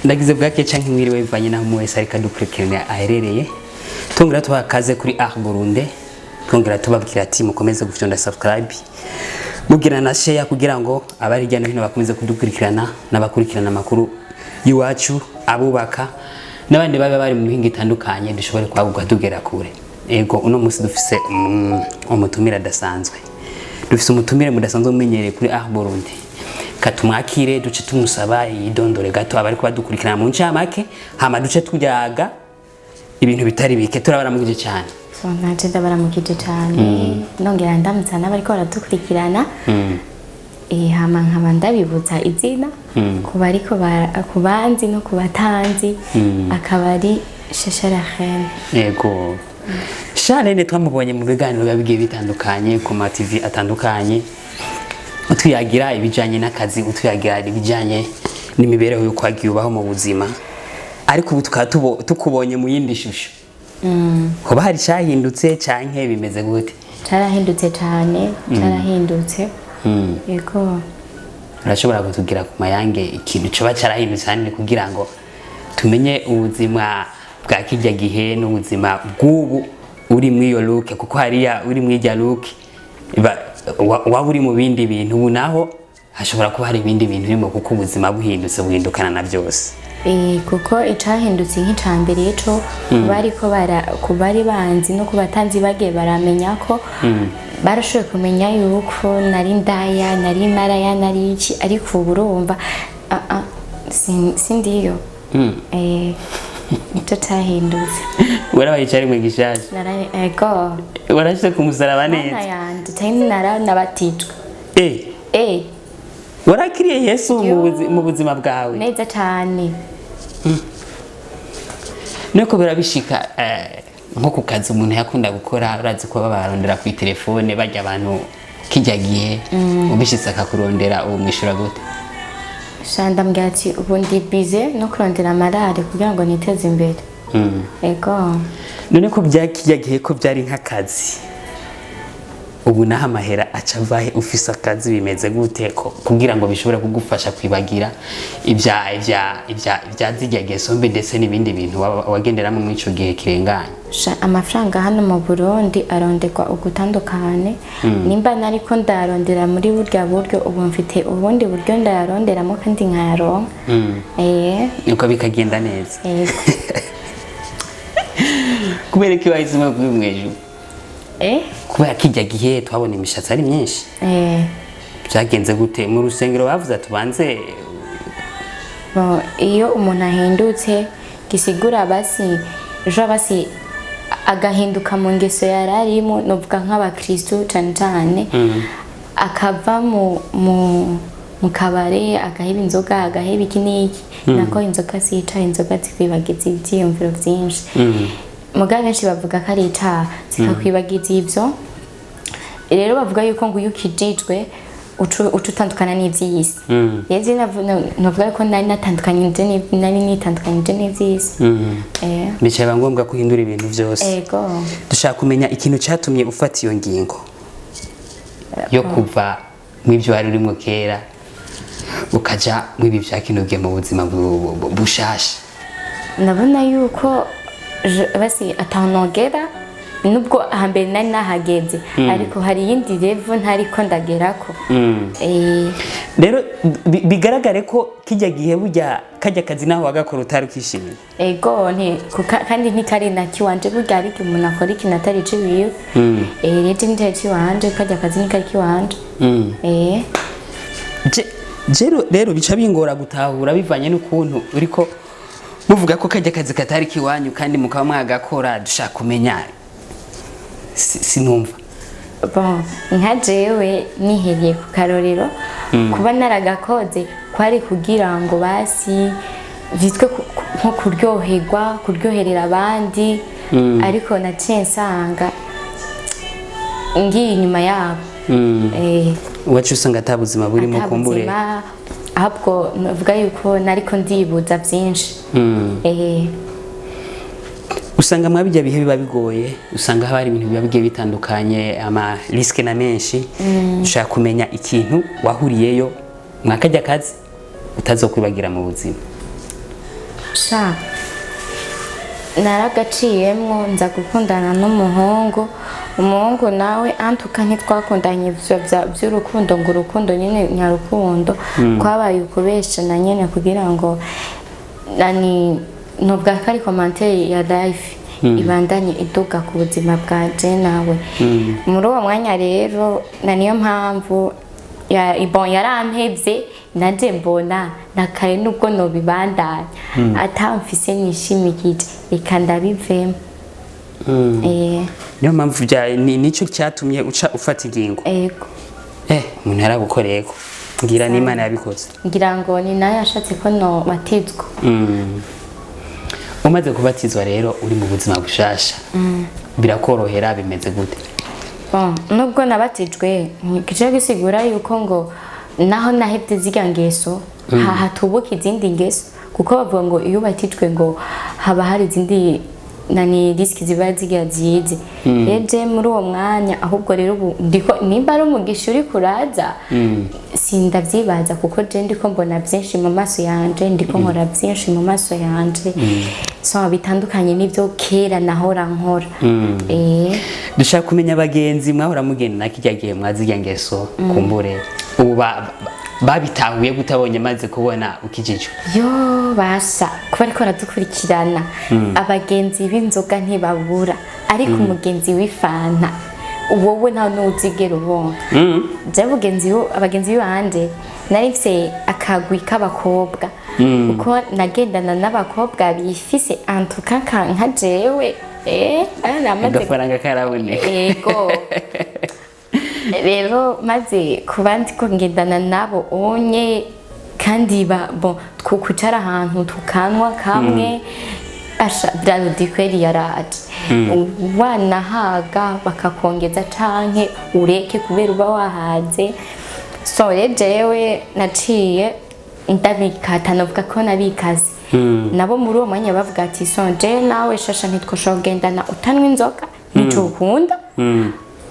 ndagize bwake canke mwiriwe bivanye naho mwese ariko dukurikirana aherereye tongera twakaze kuri Burundi tongera tubabwira ati mukomeze gufyonda subscribe mugira na share kugira ngo abari jyana hino bakomeze kudukurikirana n'abakurikirana makuru yiwacu abubaka n'abandi babe bari mu mihinga itandukanye dushobore kwaguka tugera kure ego uno musi dufise umutumira dasanzwe dufise umutumire mudasanzwe umenyereye kuri Burundi katumwakire duce tumusaba yidondore gato abari ko badukurikirana mu ncamake hama duce tujyaga ibintu bitari bike turabaramukije cyane so naje ndabaramukije cyane nongera ndamutsa n'abari ko baradukurikirana hama nkaba ndabibutsa izina kuba ariko kubanzi no kubatanzi akabari Sicahe yego Sicahe twamubonye mu biganiro bigiye bitandukanye ku ma TV atandukanye utuyagira ibijanye n'akazi utuyagira ibijanye n'imibereho yo kwagiyubaho mu buzima ariko ubu tukubonye mu yindi shusho hoba hari cyahindutse canke bimeze gute carahindutse cyane carahindutse yego urashobora kutugira ku mayange ikintu coba carahindutse cyane kugira ngo tumenye ubuzima bwa kijya gihe n'ubuzima bw'ubu uri mwiyo look kuko hariya uri mw'ijya look waba uri mu bindi bintu ubu naho hashobora kuba hari ibindi bintu birimo kuko ubuzima buhindutse buhindukana na byose kuko icahindutse nk'icambere ico kubari banzi no kubatanzi bagiye baramenya ko barashoboye kumenya yuko nari ndaya nari maraya nari iki ariko ubu urumva sindiyo icyo cyahindutse warabaye cyari mu gishaje ego warashyize ku musaraba neza nabatijwe warakiriye Yesu mu buzima bwawe neza cyane nuko birabishika nko ku kazi umuntu yakunda gukora urazi ko babarondera ku telefone bajya abantu kijya gihe ubishitse akakurondera ubu mwishura gute shanda mbwira ati ubu ndi bize no kurondera amarare kugira ngo niteze imbere ego none ko byakijya gihe ko byari nk'akazi ubu naho amahera aca vahe ufise akazi bimeze gute kugira ngo bishobore kugufasha kwibagira ibya zijya sombe ndetse n'ibindi bintu wagenderamo muri ico gihe kirenganye amafaranga hano mu Burundi aronderwa ugutandukane nimba nariko ndarondera muri burya buryo ubu mfite ubundi buryo ndaronderamo kandi nkayaronka nuko bikagenda neza kubera ko wahisemo kwimwejo kubera kijya gihe twabona imishatsi ari myinshi byagenze gute mu rusengero bavuze tubanze iyo umuntu ahindutse gisigura basi agahinduka mu ngeso yararimo novuga nk'abakristo cyane cyane akava mu kabare agaheba inzoga agaheba iki n'iki nako inzoga sica inzoga zikwibagiza ivyiyumviro vyinshi mugabe benshi bavuga ko ari itaha zikakwibagiza ivyo rero bavuga yuko ngo ukijijwe utandukana n'ivy'isi yezi navuga ko nari nitandukanyije n'ivy'isi bicaye ngombwa kuhindura ibintu byose ego dushaka kumenya ikintu cyatumye ufata iyo ngingo yo kuva mw'ibyo wari urimo kera ukaja mw'ibi byakinoge mu buzima bushasha nabona yuko basi atanogera nubwo hambere nari nahageze ariko hari yindi level ntariko ndagerako rero bigaragare ko kijya gihe burya kajya kazi naho wagakora utari ukishimiye ego kandi ntikari na kiwanje burya ariko umuntu akora ikintu atari ciwiwe rero nitari ciwanje kajya kazi nikari kiwanje rero bica bingora gutahura bivanye n'ukuntu uriko muvuga ko kajya kazi katari kiwanyu kandi mukaba mwagakora dushaka kumenya sinumva nka jewe nihereye ku karorero kuba naragakoze kwari kugira ngo basi vitwe nko kuryoherera abandi ariko naciye nsanga ngiye inyuma yabo wacu usanga atabuzima burimo kumbure ahubwo navuga yuko nariko ndibuza byinshi usanga mwabijya bihe biba bigoye usanga hari ibintu biba bigiye bitandukanye ama riske na menshi ushaka kumenya ikintu wahuriyeyo mwakajya kazi utazokwibagira mu buzima sha naragaciyemwo nza gukundana n'umuhungu umuhungu nawe antuka ntitwakundanye vy'urukundo ngo urukundo nyene nyarukundo kwabaye ukubeshana nyene kugira ngo nani nubwa kari commentaire ya life ibandanye iduga ku buzima bwanje nawe muri uwo mwanya rero na niyo mpamvu yarampevye naje mbona nakare nubwo nobibandanya atamfise nishimikije reka ndabivemo niyo mpamvu nico cyatumye uca ufata ingingo ego umuntu yaragukoreyeko ngira n'Imana yabikoze ngira ngo ni nayo yashatse ko no batizwa umaze kubatizwa rero uri mu buzima bushasha birakorohera bimeze gute nubwo nabatijwe kice gisigura yuko ngo naho nahebye ziga ngeso hatubuka izindi ngeso kuko bavuga ngo iyo batijwe ngo haba hari izindi nani riski ziba zigira zize eje muri uwo mwanya ahubwo rero ndiko nimba ari umugisha uri kuraza sindavyibaza kuko je ndiko mbona byinshi mu maso yanje ndiko nkora byinshi mu maso yanje so bitandukanye n'ivyo kera nahora nkora dushaka kumenya abagenzi mwahora mugenda nakijya gihe mwazirya ngeso kumbure ubu babitahuye gutabonye maze kubona ukijijwe yo basa kuba ariko radukurikirana abagenzi b'inzoga ntibabura ariko umugenzi w'ifanta wowe nta n'uzigera ubona abagenzi b'ibanje nari mfise akagwi k'abakobwa kuko nagendana n'abakobwa bifise antuka nka jewe agafaranga karaboneka yego rero maze kuba ndiko ngendana nabo onye kandi kucara ahantu tukanwa kamwe dikweri yaraje wanahaga bakakongeza canke ureke kubera uba wahaze so jewe naciye ndabikata navuga ko nabikaze nabo muri uwo mwanya bavuga ati so je nawe shasha ntitwoshobora kugendana utanwa inzoga nico ukunda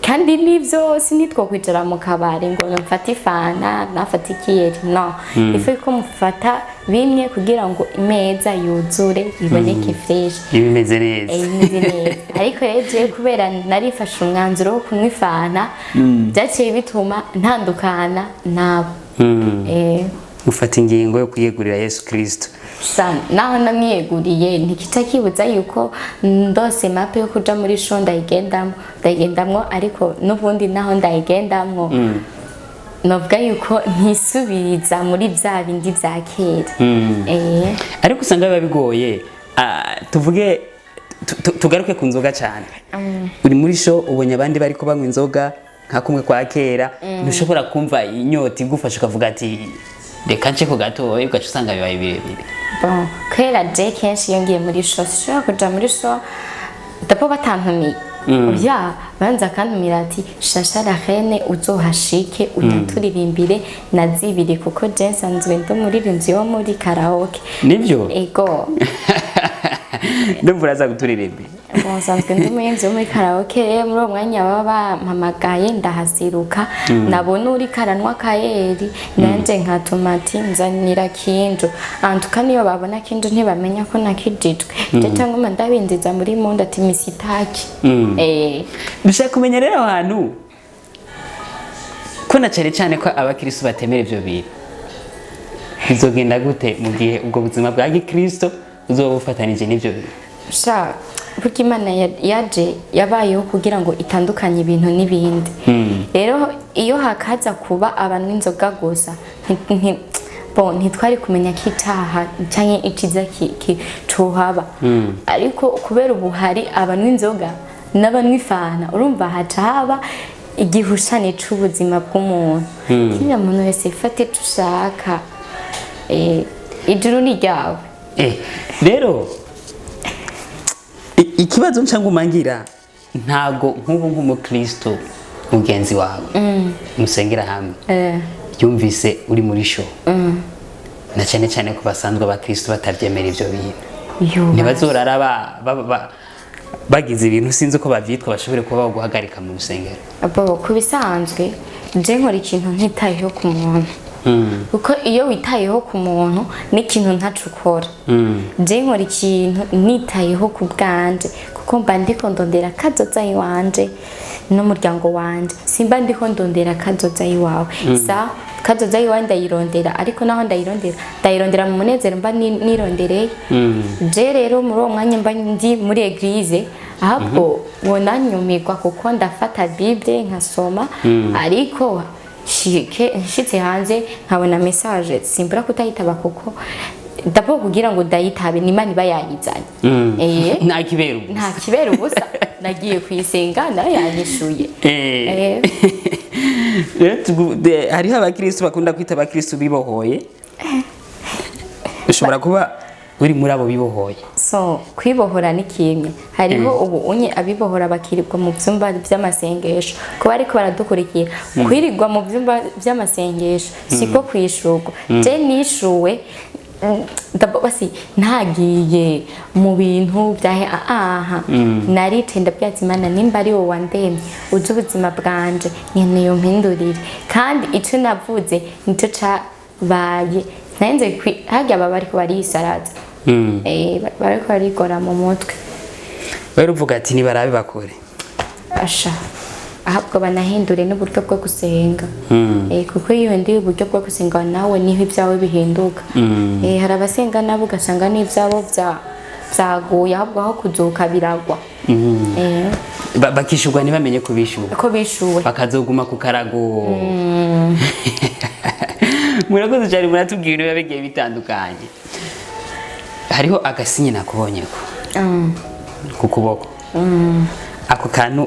kandi nivyo sinitwo kwicara mu kabare ngo mfate ifana nafate ikiyeri no ife ko mufata bimwe kugira ngo imeza yuzure iboneke fresh ibimeze neza ariko rero kubera narifashe umwanzuro wo kunywa ifana byaciye bituma ntandukana nabo ufata ingingo yo kwiyegurira Yesu Kristo naho namwiyeguriye ntikitakibuza yuko ndose mape yo kuja muri show ndayigendamwo ariko n'ubundi naho ndayigendamwo novuga yuko ntisubiriza muri vya bindi vya kera ariko usanga biba bigoye tuvuge tugaruke ku nzoga cyane uri muri show ubonye abandi bariko banywa inzoga nka kumwe kwa kera ntushobora kumva inyota igufasha ukavuga ati reka nce ko gatoya ugaca usanga bibaye birebire kera je kenshi iyo ngiye muri show sinshobora kuja muri show dapo batantumiye banza akantumira ati shasha la reine uzohashike unaturirimbire na zibiri kuko je nsanzwe ndi umuririmbyi wo muri karaoke nivyo ego ndumva uraza guturirimbira nsanzwe ndi umuririmbyi wo muri karaoke muri uwo mwanya baba bampamagaye ndahasiruka nabona uri karanwa kayeri nanje nkatuma ati nzanira kinjo antuka niyo babona kinjo ntibamenya ko nakijijwe ndetse ngoma ndabindiza muri munda ati misitaki dushaka kumenya rero ahantu ko na cyane ko abakristo batemera ivyo bintu bizogenda gute mu gihe ubwo buzima bwa gikristo uzoba ufatanije n'ivyo bintu kuko Imana yaje yabayeho kugira ngo itandukanye ibintu n'ibindi rero iyo hakaza kuba abantu inzoga gusa ntitwari kumenya ko itaha cyangwa ikiza cohaba ariko kubera ubu hari abanywa inzoga n'abanywa ifana urumva haca haba igihushane c'ubuzima bw'umuntu kiriya muntu wese ifate ico ushaka ijuru ni ryawe rero ikibazo nca ngumangira ntago nk'ubu nk'umukristo mugenzi wawe musengera hamwe yumvise uri muri show na cyane ko basanzwe abakristo batavyemera ivyo bintu ntibazorara bagize ibintu sinzi ko bavyitwa bashobore kuba guhagarika mu rusengero kubisanzwe je nkora ikintu ntitayeho ku muntu kuko iyo witayeho ku muntu n'ikintu ntacukora je nkora ikintu nitayeho ku bwanje kuko mba ndiko ndondera kazoza iwanje n'umuryango wanje simba ndiko ndondera kazoza iwawe sa kazoza iwawe ndayirondera ariko naho ndayirondera mu munezero mba nirondereye je rero muri uwo mwanya mba ndi muri eglise ahubwo wonanyumirwa kuko ndafata bible nkasoma ariko nshitse hanze nkabona message simbura kutayitaba kuko ndabo kugira ngo ndayitabe n'Imana iba yayizanye nta kibera ubusa nagiye kwisenga nayo yanyishuye hariho abakristo bakunda kwita abakristo bibohoye ushobora kuba uri muri abo bibohoye so kwibohora ni kimwe hariho ubu unye abibohora bakirirwa mu vyumba vy'amasengesho kuba ariko baradukurikira kwirigwa mu vyumba vy'amasengesho siko kwishurwa je nishuwe basi ntagiye mu bintu byahe naritenda byatsi Imana nimba ari wowe wandemye uzi ubuzima bwanje nyene yo mpindurire kandi ico navuze nico cabaye nanze hajya baba ariko barisaraza bariko barigora mu mutwe bari uvuga ati ni barabe bakore asha ahubwo banahindure n'uburyo bwo gusenga kuko iyo ndi uburyo bwo gusenga nawe niho ibyawe bihinduka hari abasenga nabo ugasanga n'ibyabo byaguye ahubwo aho kuzuka biragwa bakishurwa ntibamenye ko bishuwe bakazoguma ku karago murakoze cyane muratubwira ibiba bigiye bitandukanye hariho agasinye nakubonye ko ku kuboko ako kantu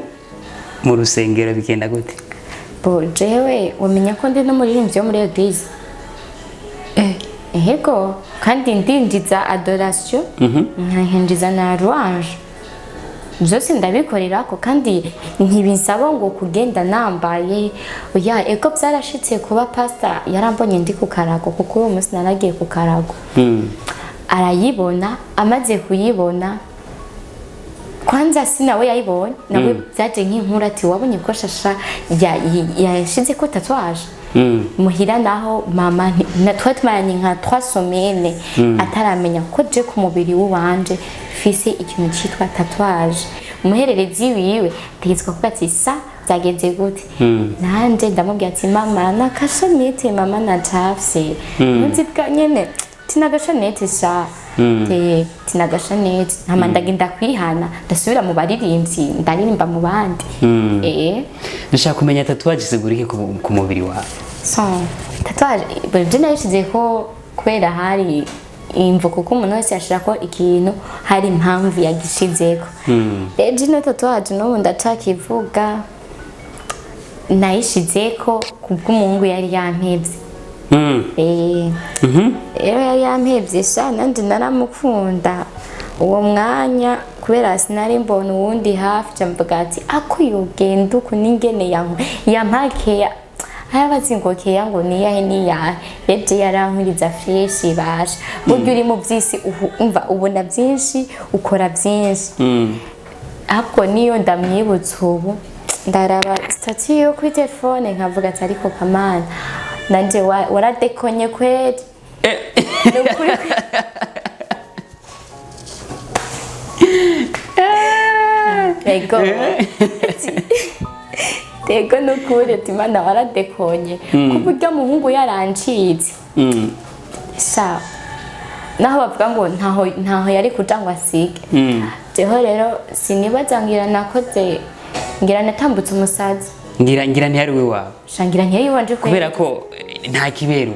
mu rusengero bigenda gute jewe wamenya ko ndi n'umuririmbyi wo muri eglise ehego kandi ndinjiza adoration nkahinjiza na louange byose ndabikorera ko kandi ntibinsaba ngo kugenda nambaye oya ego byarashitse kuba pastor yarambonye ndi ku karago kuko uwo munsi naragiye ku karago arayibona amaze kuyibona kwanza sinawe yayibonye nawe byaje nk'inkuru ati wabonye ko shasha yashize ko tatouage muhira naho mama twatmaranye nka 3 semaines ataramenya ko je ku mubiri w'uwanje fise ikintu cyitwa tatouage umuhererezi wiwe tegetswe kuba ati sa byagenze gute nanje ndamubwira ati mama nakashanete mama natafse nzibwa nyene tinagashanete sha tinagashanete ntamandagenda kwihana ndasubira mu baririmbyi ndaririmba mu bandi ndashaka kumenya tatouage zigurike ku mubiri wawe so tatouage buri nayishize ko kubera hari imvo kuko umuntu wese yashira ko ikintu hari impamvu yagishizeko rero no tatouage no ndacakivuga nayishizeko kubw'umungu yari yampevye yari yampevye sha nandi naramukunda uwo mwanya kubera sinari mbona uwundi hafi camvuga ati ako yogenda uku ningene yampakeya ayabazingokeye ngo niyahe yeje yarankuriza fresh basha buryo uri mu byisi umva ubona byinshi ukora byinshi ahubwo niyo ndamwibutsa ubu ndaraba statut yo kuri telefone nkavuga ati ariko kamana nanje waradekonye kweli ego tego nukuri ati mana waradekonye kuburyo muhungu yarancitse sa naho bavuga ngo ntaho yari kuja ngo asige jeho rero sinibaza ngira nakoze ngira natambutse umusazi ngira ntiyari we wawe shangira ntiyari wanje kubera ko nta kiberu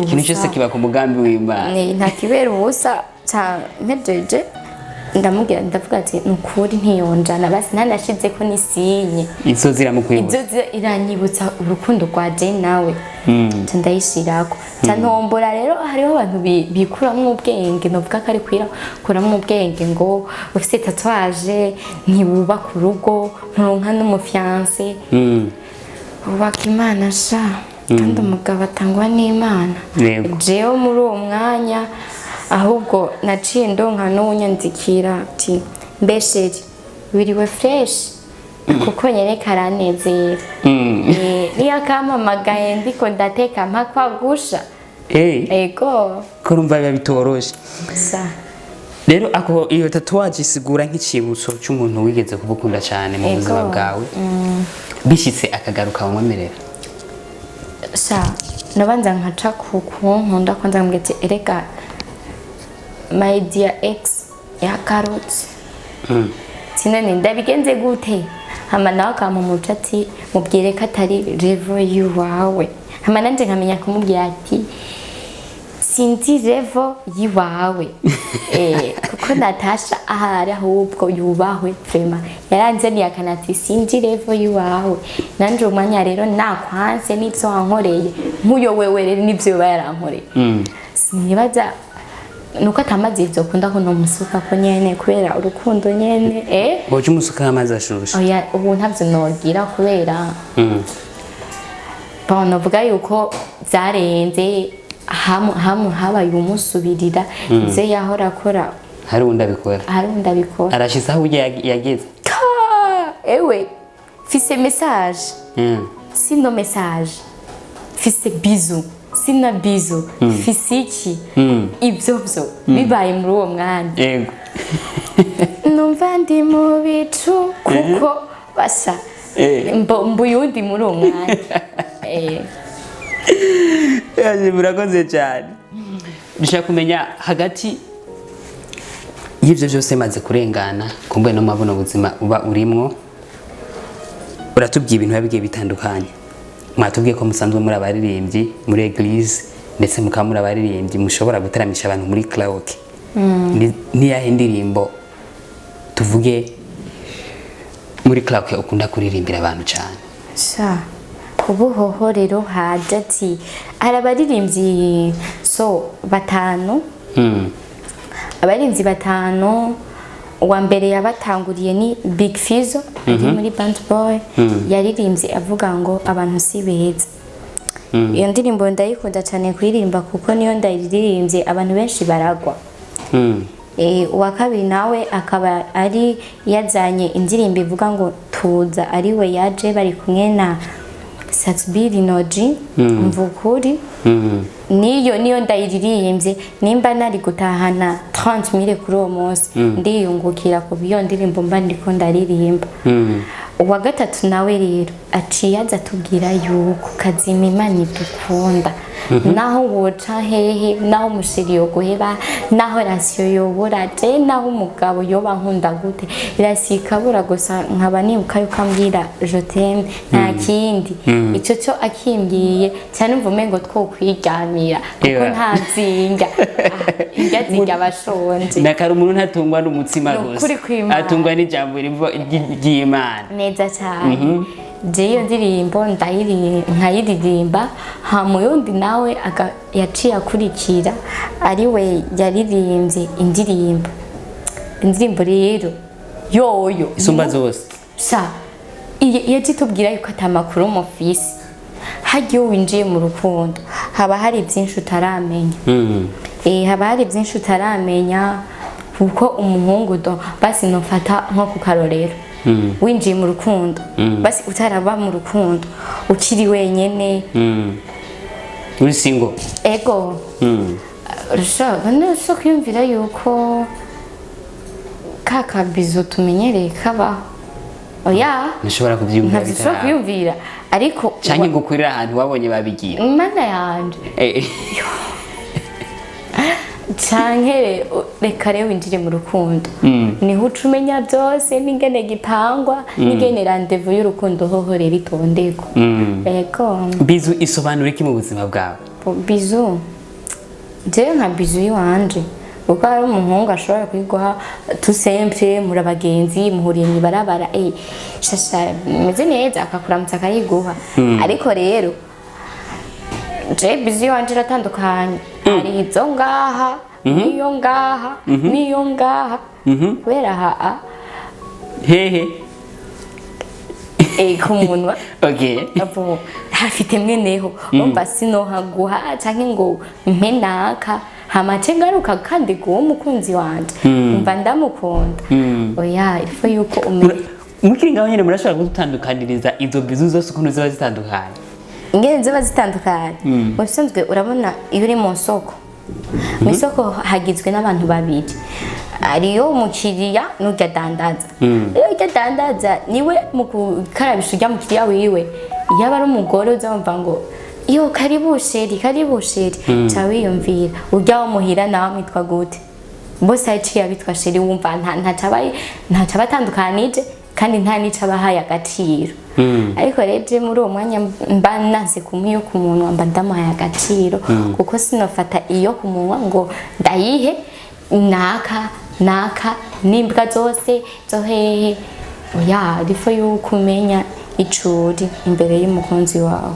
ikintu cyose kiba ku mugambi w'Imana nta kiberu ubusa mpejeje ndamubwira ndavuga ati nukuri ntiyonjana basi ntanashize ko nisinye izo ziramukwibutsa izo iranyibutsa urukundo rwa je nawe ndayishirako ntombora rero hariho abantu bikuramwo ubwenge novuga ko ari kuramwo ubwenge ngo ufite tatouage ntibubaka urugo nturonka n'umufiance ubaka Imana sha kandi umugabo atangwa n'Imana jewe muri uwo mwanya ahubwo naciye ndonka n'unyandikira ati mbesheri wiriwe fresh kuko nyereka aranezera niyo akampamagaye ndiko ndateka mpakwa gusha ego ko urumva biba bitoroshe rero ako iyo tatuwaje isigura nk'icibutso cy'umuntu wigeze kubukunda cyane mu buzima bwawe bishitse akagaruka wamwemerera nabanza nkaca kunkunda kwanza mbwete erega my dear ex yakarutse sinone ndabigenze gute hama nawe akampumuca ati mubwire ko atari level yiwawe hama nanje nkamenya kumubwira ati sinzi level yiwawe kuko Natasha ahari ahubwo yubahwe vraiment yaranzaniye akanati sinzi level yiwawe nanje umwanya rero nakwanse n'ivyo wankoreye nkuyo wewe rero n'ivyo bayarankoreye sinibaza nuko atamazi ivyo kunda ko no musuka ko nyene kubera urukundo nyene boje umusuka amazi ashushe oya ubu ntavyo nogira kubera novuga yuko vyarenze habaye umusubirira ivyo yahora akora hari undi abikora arashitse aho yageze ewe fise message sino message fise bisou sina bizo fisiki ibyo bibaye muri uwo mwanya yego numva ndi mu bicu kuko basa mbuyundi muri uwo mwanya murakoze cyane dushaka kumenya hagati y'ibyo byose maze kurengana kumbe no mabuno buzima uba urimwo uratubwiye ibintu bigiye bitandukanye mwatubwiye ko musanzwe muri abaririmbyi muri eglise ndetse mukaba muri abaririmbyi mushobora gutaramisha abantu muri karaoke niyahe ndirimbo tuvuge muri karaoke ukunda kuririmbira abantu cyane ubu hoho rero haje ati hari abaririmbyi batanu abaririmbyi batanu uwa mbere yabatanguriye ni Big Fizzo ari muri Band Boy yaririmbye avuga ngo abantu si beza iyo ndirimbo ndayikunda cyane kuririmba kuko niyo ndayiririmbye abantu benshi baragwa uwa kabiri nawe akaba ari yazanye indirimbo ivuga ngo tuza ari we yaje bari kumwe na Satsbiri Noji mvukuri niyo ndayiririmbye nimba nari gutahana 30,000 kuri uwo munsi ndiyungukira ku biyo ndirimbo mba ndiko ndaririmba uwa gatatu nawe rero aciye aza tubwira yuko kazima Imana idukunda naho woca hehe naho umushiri yoguheba naho rasiyo yobora je naho umugabo yoba nkunda gute irasikabura gusa nkaba nibuka yuko ambwira je t'aime nta kindi ico cyo akimbwiye cyane mvume ngo twokwiryamira kuko nta zinga inga zinga bashonje nakari umuntu ntatungwa n'umutsima gusa atungwa n'ijambo ry'Imana neza cyane iyo ndirimbo nkayiririmba hama yundi nawe yaciye akurikira ari we yaririmbye indirimbo rero yoyo isumba zose yaje tubwira yuko atamakuru mufisi hagiye winjiye mu rukundo haba hari byinshi utaramenya haba hari byinshi utaramenya kuko umuhungu basi nofata nko ku karorero winjiye mu rukundo basi utaraba mu rukundo ukiri wenyene uri single ego urashaka kwiyumvira yuko kakabizo tumenyereye kabaho oya nishobora kubyumvira ntashobora kwiyumvira ariko cyangwa ngo kurira ahantu wabonye babigira Imana yanje canke reka rero winjire mu rukundo niho ucumenya byose n'ingene gipangwa n'ingene rendezvous y'urukundo hoho rero itondeko ego bizu isobanura iki mu buzima bwawe bizu je nka bizu yiwanje kuko ari umuhungu ashobora kwiguha tu sempre muri abagenzi muhuriye mwibarabara shasha meze neza akakuramutsa akayiguha ariko rero je bizu yiwanje iratandukanye hari izo ngaha niyo ngaha niyo ngaha kubera aha hehe ku munwa abo hafite mweneho umva sinohaguha canke ngo mpenaka hamace ngaruka kandi guwo umukunzi wanje umva ndamukunda oya ifo yuko mukiri ngaho nyene murashobora gutandukaniriza izo bizu zose ukuntu ziba zitandukanye ingene ziba zitandukanye mu bisanzwe urabona iyo uri mu soko mu isoko hagizwe n'abantu babiri ariyo umukiriya n'urya dandaza iyo urya dandaza niwe mu gukarabisha urya mukiriya wiwe yaba ari umugore uzamva ngo iyo karibu sheri ca wiyumvira urya wo muhira nawe mwitwa gute bose yaciye abitwa sheri wumva ntaca batandukanije kandi nta nica bahaye agaciro ariko rero muri uwo mwanya mba nanse kumuha ku munwa mba ndamuhaye agaciro kuko sinofata iyo ku munwa ngo ndayihe naka n'imbwa zose zo hehe oya rifo yuko umenya icuri imbere y'umukunzi wawe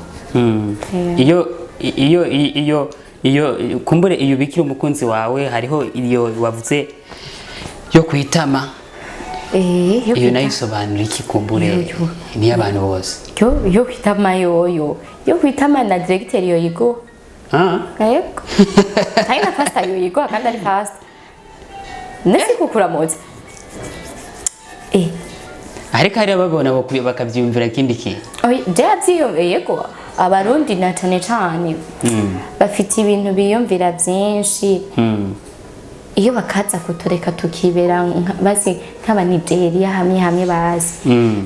iyo kumbure iyo bikira umukunzi wawe hariho iyo wavuze yo kwitama iyo nayo isobanura iki kumbure ni abantu bose yo kwitama yo kwitama na directeur yo yigo yego haina pasta yo yigo kandi ari pasta nese kukuramutse ariko hari ababona bakavyumvira kindi ki yego abarundi na cane bafite ibintu biyumvira byinshi iyo bakaza kutureka tukibera bazi nk'abanigeria hamwe bazi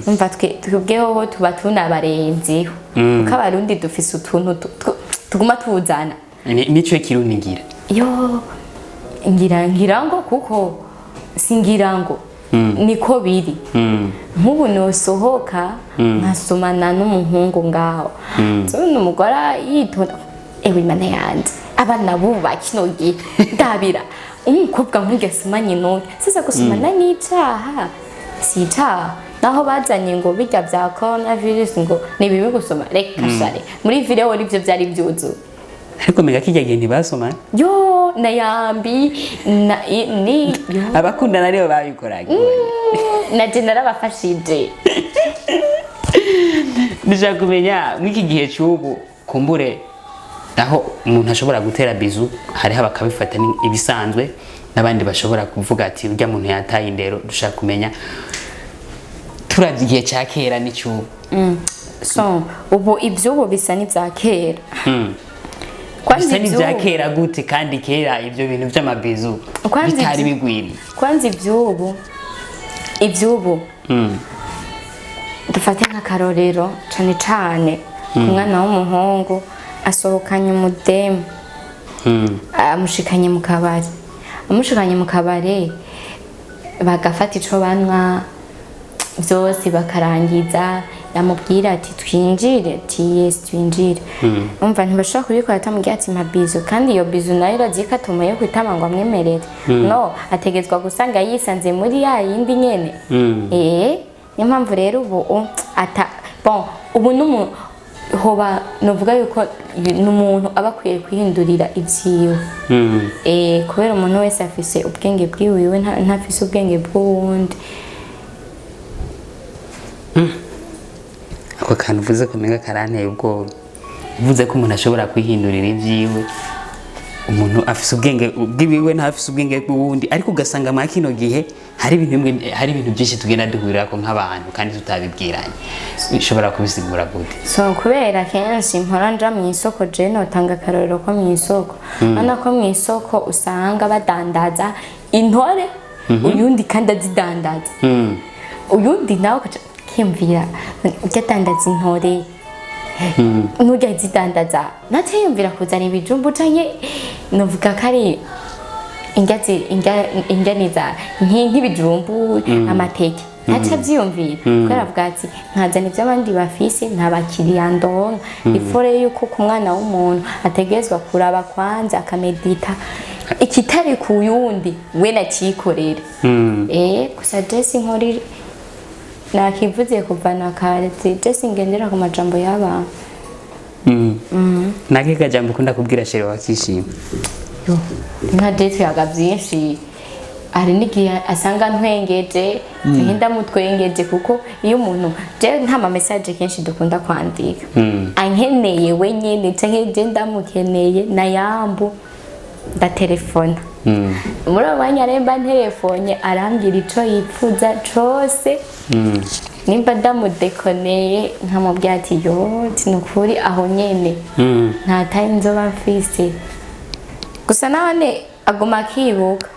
umva twebweho tuba tunabarenzeho kuko abarundi dufise utuntu tuguma tuzana nico kirundi ngira yo ngira ngo kuko singira ngo niko biri nk'ubu nosohoka nkasomana n'umuhungu ngaho n'umugore yitonda ewe imana yanjye abana buba kino gihe ndabira umukobwa nk'ugasomanye n'undi sasa gusomana n'icaha si icaha naho bazanye ngo bijya bya coronavirus ngo ni bibi gusoma reka share muri video nivyo byari byuzu ariko mega kijya gihe ntibasomana yo nayambi ni abakundana aribo babikoraga na general bafashije ndashaka kumenya mwiki gihe cy'ubu kumbure aho umuntu ashobora gutera bizu hariho bakabifata ibisanzwe n'abandi bashobora kuvuga ati urya muntu yataye indero dushaka kumenya turavye igihe cya kera n'icyubu so ubu ivyubu bisa n'ivya kera bisa n'ivya kera gute kandi kera ibyo bintu by'amabizu bitari bigwiriye kwanza ivyubu dufate nk'akarorero cane umwana w'umuhungu asohokanye umudemu amushikanye mu kabari bagafata ico banywa byose bakarangiza yamubwira ati twinjire ati yes twinjire umva ntibashobora kubikora atamubwira ati mabizo kandi iyo bizu nayo iragiye katuma yo kwitama ngo amwemerere no ategetswa gusanga yisanze muri ya yindi nyene niyo mpamvu rero ubu ubu n'umuntu hoba novuga yuko n'umuntu aba akwiye kwihindurira ivyiwe kubera umuntu wese afise ubwenge bwiwiwe ntafise ubwenge bw'uwundi ako kantu uvuze kumenya karanteye ubwoba uvuze ko umuntu ashobora kwihindurira ivyiwe umuntu afise ubwenge bwiwiwe ntafise ubwenge bw'uwundi ariko ugasanga muri kino gihe hari ibintu byinshi tugenda duhurirako nk'abantu kandi tutabibwiranye bishobora kubisigura gute so kubera kenshi mpora nja mu isoko je notanga akarorero ko mu isoko urabona ko mu isoko usanga badandaza intore uyundi kandi azidandaza uyundi nawe ukiyumvira ujya adandaza intore n'ujya azidandaza natiyumvira kuzana ibijumbu canke novuga ko ari injyaniza nk'ibijumbu amateke ntaca avyiyumvira kubera avuga ati nkazana ivy'abandi bafise nta bakiriya ndonka ifore yuko ku mwana w'umuntu ategerezwa kuraba kwanza akamedita ikitari ku yundi we nacikorera gusa jesi nkori nakivuze kuva na kare jesi ngendera ku majambo y'abantu nake kajambo ukunda kubwira shere wakishima nka date yaga byinshi hari n'igihe asanga ntwengeje ntinda mutwengeje kuko iyo umuntu je nta ma message kenshi dukunda kwandika ankeneye wenyene canke je ndamukeneye na yambu nda telefona muri uwo mwanya remba telefone arambwira ico yipfuza cose nimba ndamudekoneye nkamubwira ati yo tinukuri aho nyene nta time nzoba mfise gusa none aguma akibuka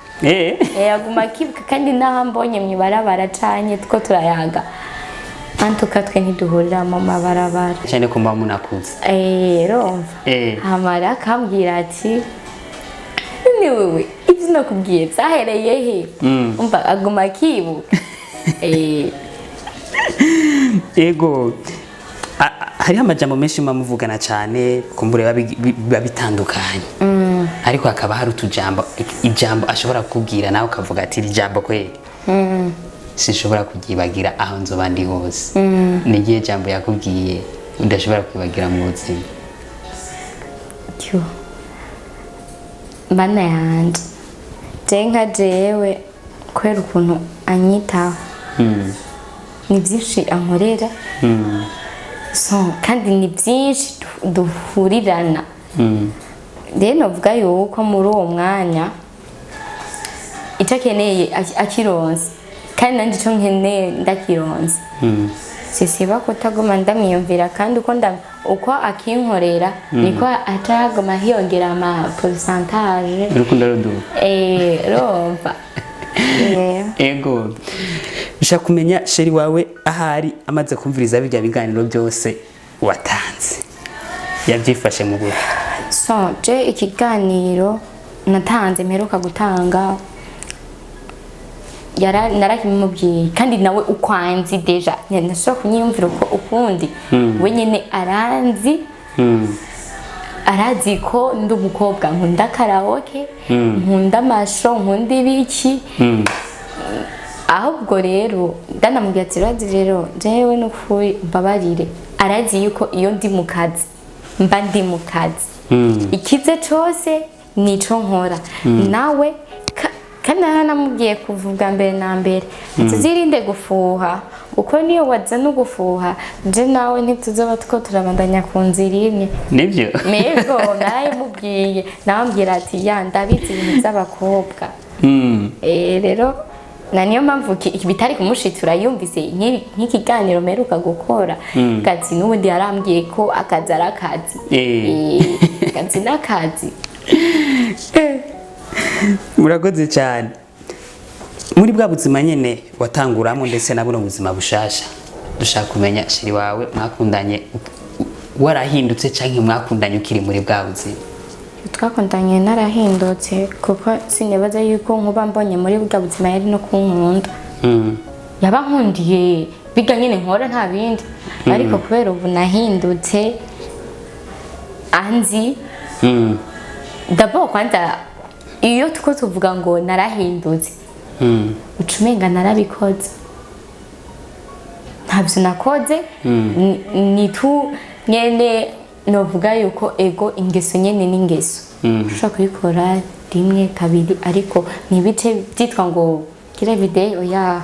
aguma akibuka kandi naho mbonye mwibarabara canye two turayaga antuka twe ntiduhurira mu mabarabara cyane ko mba munakuze romva hamara akambwira ati ni wewe ibyo nakubwiye byahereye he umva aguma akibuka ego hariho amajambo menshi muvugana cyane kumbure biba bitandukanye ariko hakaba hari utujambo ijambo ashobora kubwira nawe ukavuga ati ijambo kweli sinshobora kugibagira aho nzoba ndi hose nigiye jambo yakubwiye udashobora kwibagira mu buzima bana yanje jenga jewe kwera ukuntu anyitaho ni byinshi ankorera kandi ni byinshi duhurirana rero novuga yuko muri uwo mwanya icyo akeneye akironse kandi nanjye icyo nkeneye ndakironse sisiba kutaguma ndamwiyumvira kandi uko akinkorera niko ataguma hiyongera ama pourcentage urukundo ruduha romva ego ushaka kumenya sheri wawe ahari amaze kumviriza bijya biganiro byose watanze yabyifashe mu gute je ikiganiro natanze mperuka gutanga narakimubwiye kandi nawe ukwanzi deja nashobora kunyiyumvira uko ukundi we nyine arazi ko ndi umukobwa nkunda karaoke nkunda amasho nkunda ibiki ahubwo rero ndanamubwira ati urazi rero jewe n'ukuri mbabarire arazi yuko iyo ndi mu kazi mba ndi mu kazi ikize cose nico nkora nawe kandi namubwiye kuvuga mbere na mbere tuzirinde gufuha uko niyo waza no gufuha je nawe ntituzoba two turabandanya ku nzira imwe nivyo mego narayimubwiye nawambwira ati ya ndabizi ibintu by'abakobwa rero na niyo mpamvu bitari kumushitura yumvise nk'ikiganiro meruka gukora kazi n'ubundi yarambwiye ko akazi ari akazi kazi n'akazi murakoze cyane muri bwa buzima nyene watanguramo ndetse na buno buzima bushasha dushaka kumenya shiri wawe mwakundanye warahindutse canke mwakundanye ukiri muri bwa buzima twakundanye narahindutse kuko sinibaza yuko nkuba mbonye muri bwa buzima yari no kunkunda yaba nkundiye biga nyene nkora nta bindi ariko kubera ubu nahindutse anzi d'abord kwanza iyo tuko tuvuga ngo narahindutse ucumenga narabikoze ntabyo nakoze nitu nyene novuga yuko ego ingeso nyene n'ingeso ushobora kubikora rimwe kabiri ariko ntibice byitwa ngo kire video ya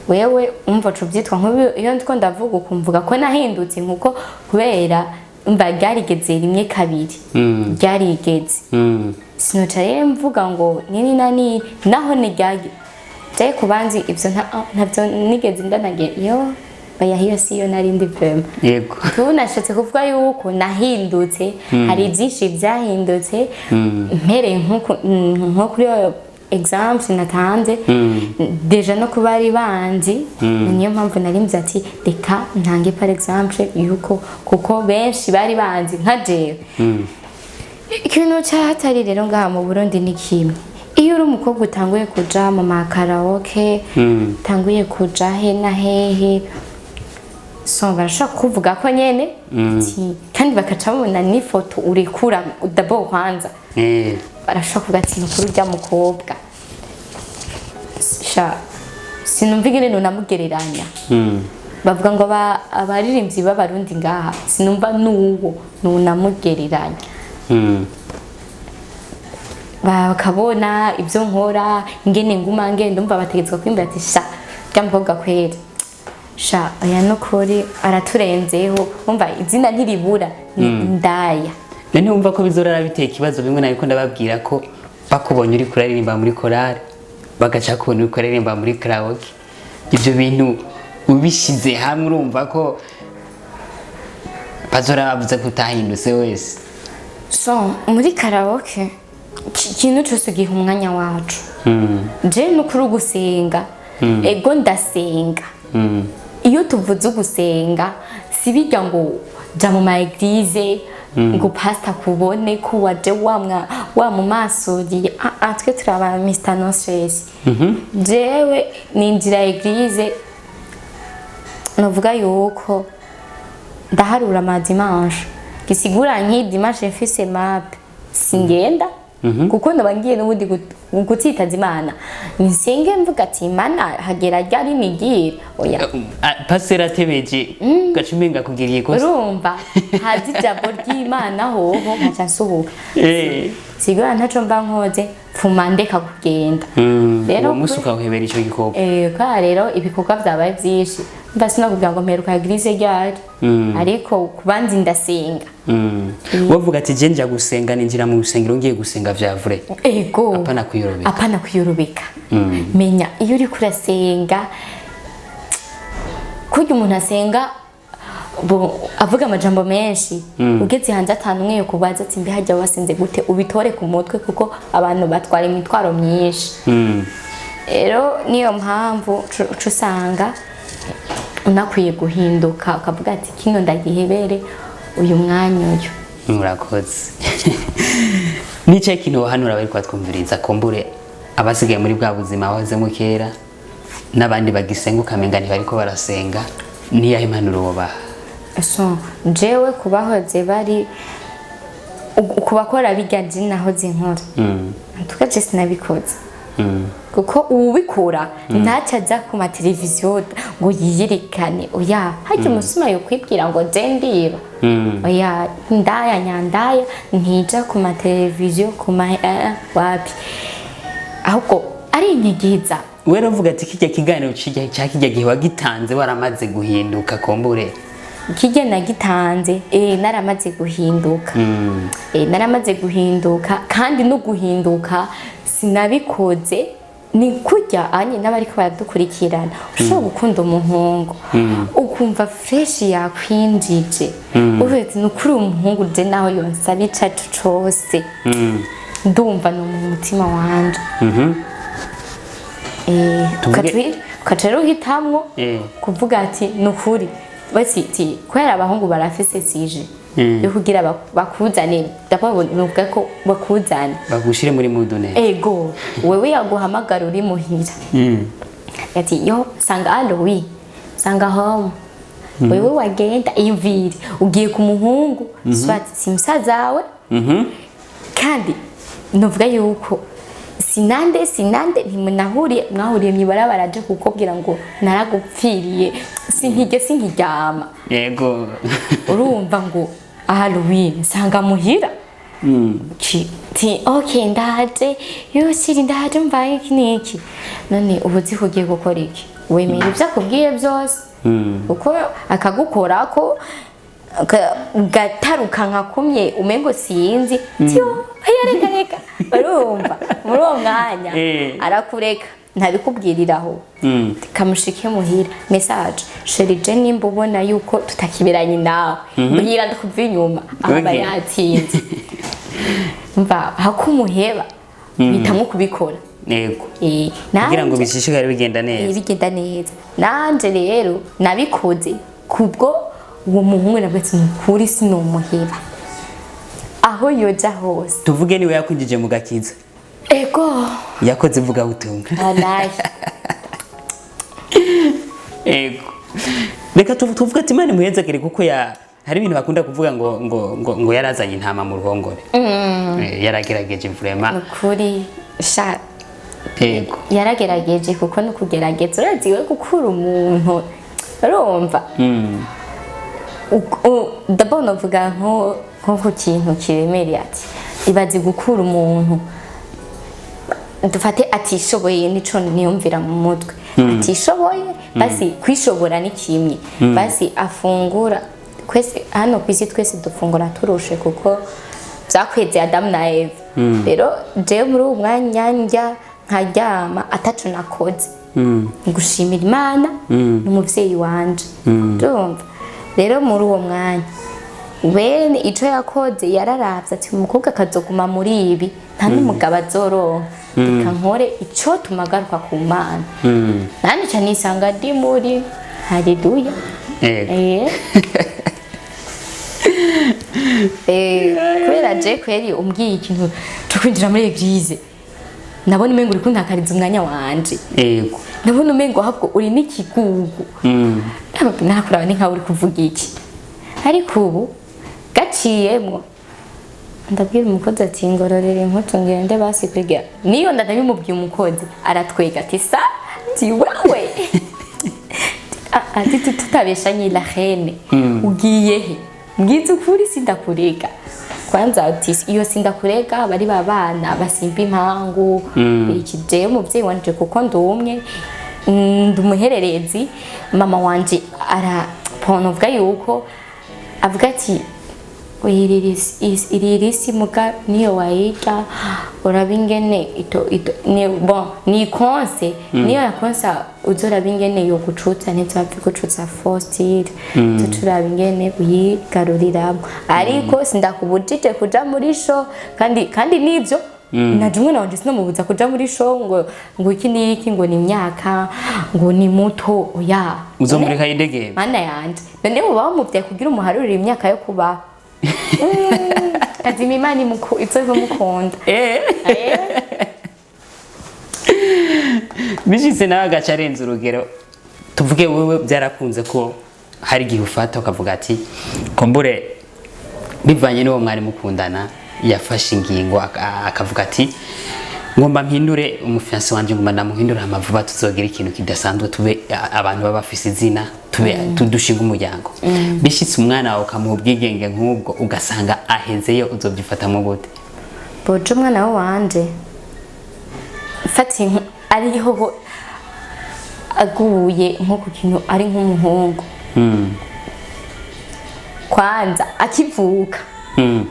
wewe umva co byitwa nk'ubu iyo ndiko ndavuga ukumvuga ko nahindutse nkuko kubera mba ryarigeze rimwe kabiri ryarigeze sinoca rero mvuga ngo nini nani naho nijyage je kubanzi ivyo ntavyo nigeze ndanage yo baya hiyo siyo narindi vema yego tunashatse kuvuga yuko nahindutse hari byinshi byahindutse mpere nko kuri example natanze deja no kubari banzi niyo mpamvu narimvye ati reka ntange par exemple yuko kuko benshi bari banzi nka jewe ikintu cyatari rero ngaha mu Burundi ni kimwe iyo uri umukobwa utanguye kuja mu makaraoke tanguye kuja he na hehe so barashaka kuvuga ko nyene kandi bakaca babona n'ifoto urekura d'abord kwanza barashaka kuvuga ati nukuri urya mukobwa sha sinumva ingene namugereranya bavuga ngo abaririmbyi b'abarundi ngaha sinumva nuwo nunamugereranya bakabona ibyo nkora ingene nguma ngenda umva bategetswe kwimbira ati sha rya mukobwa kwera sha aya nukuri araturenzeho umva izina ntiribura ni ndaya none wumva ko bizorara biteye ikibazo bimwe nariko ndababwira ko bakubonye uri kuririmba muri korale bagaca kubona uri kuririmba muri karaoke ibyo bintu ubishize hamwe urumva ko bazora bavuze ko utahindutse wese so muri karaoke ikintu cyose giha umwanya wacu je n'ukuri gusenga ego ndasenga iyo tuvuze gusenga sibijya ngo ja mu ma eglise ngo pastor kubone ko waje wa mu maso twe turaba Mr No Stress jewe ninjira eglise novuga yuko ndaharura ama dimanche gisigura nki dimanche mfise map singenda kuko ndabangiye n'ubundi gutitaza Imana nisenge mvuga ati Imana hagera ryari nigira oya pasera tebeje gacumenga kugiriye kosa urumva hazi ijambo ry'Imana hoho nkaca nsuhuka sigura ntaco mba nkoze pfuma ndeka kugenda rero musuka uhebera ico gikoko kwa rero ibikorwa byabaye byinshi mba sinakubwira ngo mperuka eglise ryari ariko kubanza ndasenga wavuga ati je nja gusenga ninjira mu rusengero ngiye gusenga vya vrai ego apana kuyurubika menya iyo uri kurasenga kurya umuntu asenga avuga amajambo menshi ugeze hanze atanu umwe kubaza ati mbe hajya wasenze gute ubitore ku mutwe kuko abantu batwara imitwaro myinshi rero niyo mpamvu usanga unakwiye guhinduka ukavuga ati kino ndagihebere uyu mwanya uyu murakoze nice kino hano bari kwatwumviriza kombure abasigaye muri bwa buzima wazemo kera nabandi bagisenga ukamenga ntibariko barasenga niyahe impanuro wobaha so jewe kubahoze bari kubakora bijya naho zinkora tukaje sinabikoze kuko ubikora ntacaza ku ma televiziyo ngo yiyirikane oya hajye umusuma yo kwibwira ngo je ndiba oya ndaya nyandaya ntija ku ma televiziyo ku ma wapi ahubwo ari inyigiza wera uvuga ati kijya kiganiro kijya gihe wagitanze waramaze guhinduka kombure kijya nagitanze naramaze guhinduka naramaze guhinduka kandi no guhinduka sinabikoze ni kujya anye n'abariko baradukurikirana ushobora gukunda umuhungu ukumva fresh yakwinjije uvuze nukuri umuhungu je naho yonsaba icacu cose ndumva no mu mutima wanje ukacero hitamwo kuvuga ati nukuri basi ti kwera abahungu barafise sije yo kugira bakuzane ndabavuga ko bakuzane bagushire muri mudune ego wewe yaguhamagara uri muhira ati yo sanga alowi sanga home wewe wagenda iyumvire ugiye ku muhungu swati simsazawe kandi novuga yuko sinande mwahuriye mwibarabara je kukobwira ngo naragupfiriye sinkiryama yego urumva ngo Halloween sanga muhira okay ndaje yoshiri ndaje mbaye kiniki none ubuzi kugiye gukora iki wemera ibyo akubwiye byose uko akagukora ko gataruka nkakumye umengo sinzi tyo ayareka urumva muri uwo mwanya arakureka ntabikubwiriraho kamushike muhira message sheri je nimba ubona yuko tutakibiranye nawe mbwira ndakuvira inyuma aho bayatsinze mva hakumuheba bitamwe kubikora yego kugira ngo bishishikare bigenda neza nanje rero nabikoze kubwo uwo muhungu nabetse nukuri sinumuheba aho yoja hose tuvuge niwe yakunjije mu gakiza ego yakoze vuga butumwa alaye ego reka tuvuga ati Imana muhezagire kuko hari ibintu bakunda kuvuga ngo yarazanye intama mu ruhongore yaragerageje vraiment ukuri sha ego yaragerageje kuko no kugerageza uraziwe gukura umuntu urumva ndabona uvuga nko ku kintu kiremereye ati ibaze gukura umuntu dufate atishoboye nico niyumvira mu mutwe atishoboye basi kwishobora ni kimwe basi afungura kwese hano kwisi twese dufungura turushe kuko vyakweze Adamu na Eva rero jewe muri uwo mwanya njya nkaryama ataco nakoze ngushimira Imana n'umuvyeyi wanje ndumva rero muri uwo mwanya bene ico yakoze yararavye ati umukobwa akazoguma muri ibi nta n'umugabo azoronka reka nkore ico tumagaruka ku Mana nani cyane isanga ndi muri haleluya kubera je kweri umbwiye ikintu cyo kwinjira muri eglise nabona umengo uri kuntakariza umwanya wanje yego nabona umengo ahubwo uri n'ikigugu nakuraba ni nkaho uri kuvuga iki ariko ubu gaciyemo ndabwira umukozi ati ngororere imputu ngende basi kwiga niyo ndabimubwiye umukozi aratwega ati sa ti wewe ati tutabeshanye la reine ugiye he mbwiza ukuri sindakurega kwanza ati iyo sindakurega bari babana basimba impangu ikije umuvyeyi wanje kuko ndumwe ndumuhererezi mama wanje ara ponovuga yuko avuga ati irisi muga niyo wayita urabingene ni konse niyo yakonsa uzorabingene yo gucutsa ntizapfi gucutsa fostil tuturabingene uyigarurira ariko sindakubujije kuja muri show kandi nivyo najumwe nawe sinamubuza kuja muri show ngo iki niki ngo ni imyaka ngo ni muto oya uzomureka idege mana yanje none mubaho muvye kugira umuharurira imyaka yo kuba Kazima Imana muko itsozo mukunda bishitse nawe agacarenza urugero tuvuge wewe byarakunze ko hari gihe ufata ukavuga ati kombure bivanye n'uwo mwari mukundana yafashe ingingo akavuga ati ngomba mpindure umufiance wanje ngomba ndamuhindura amavuba tuzogira ikintu kidasanzwe tube abantu baba bafise izina tube tudushinga umuryango bishitse umwana wawe ukamuha ubwigenge nk'ubwo ugasanga ahezeyo uzobyifatamo gute boje umwana wanje fati ariho aguye nko ku kintu ari nk'umuhungu kwanza akivuka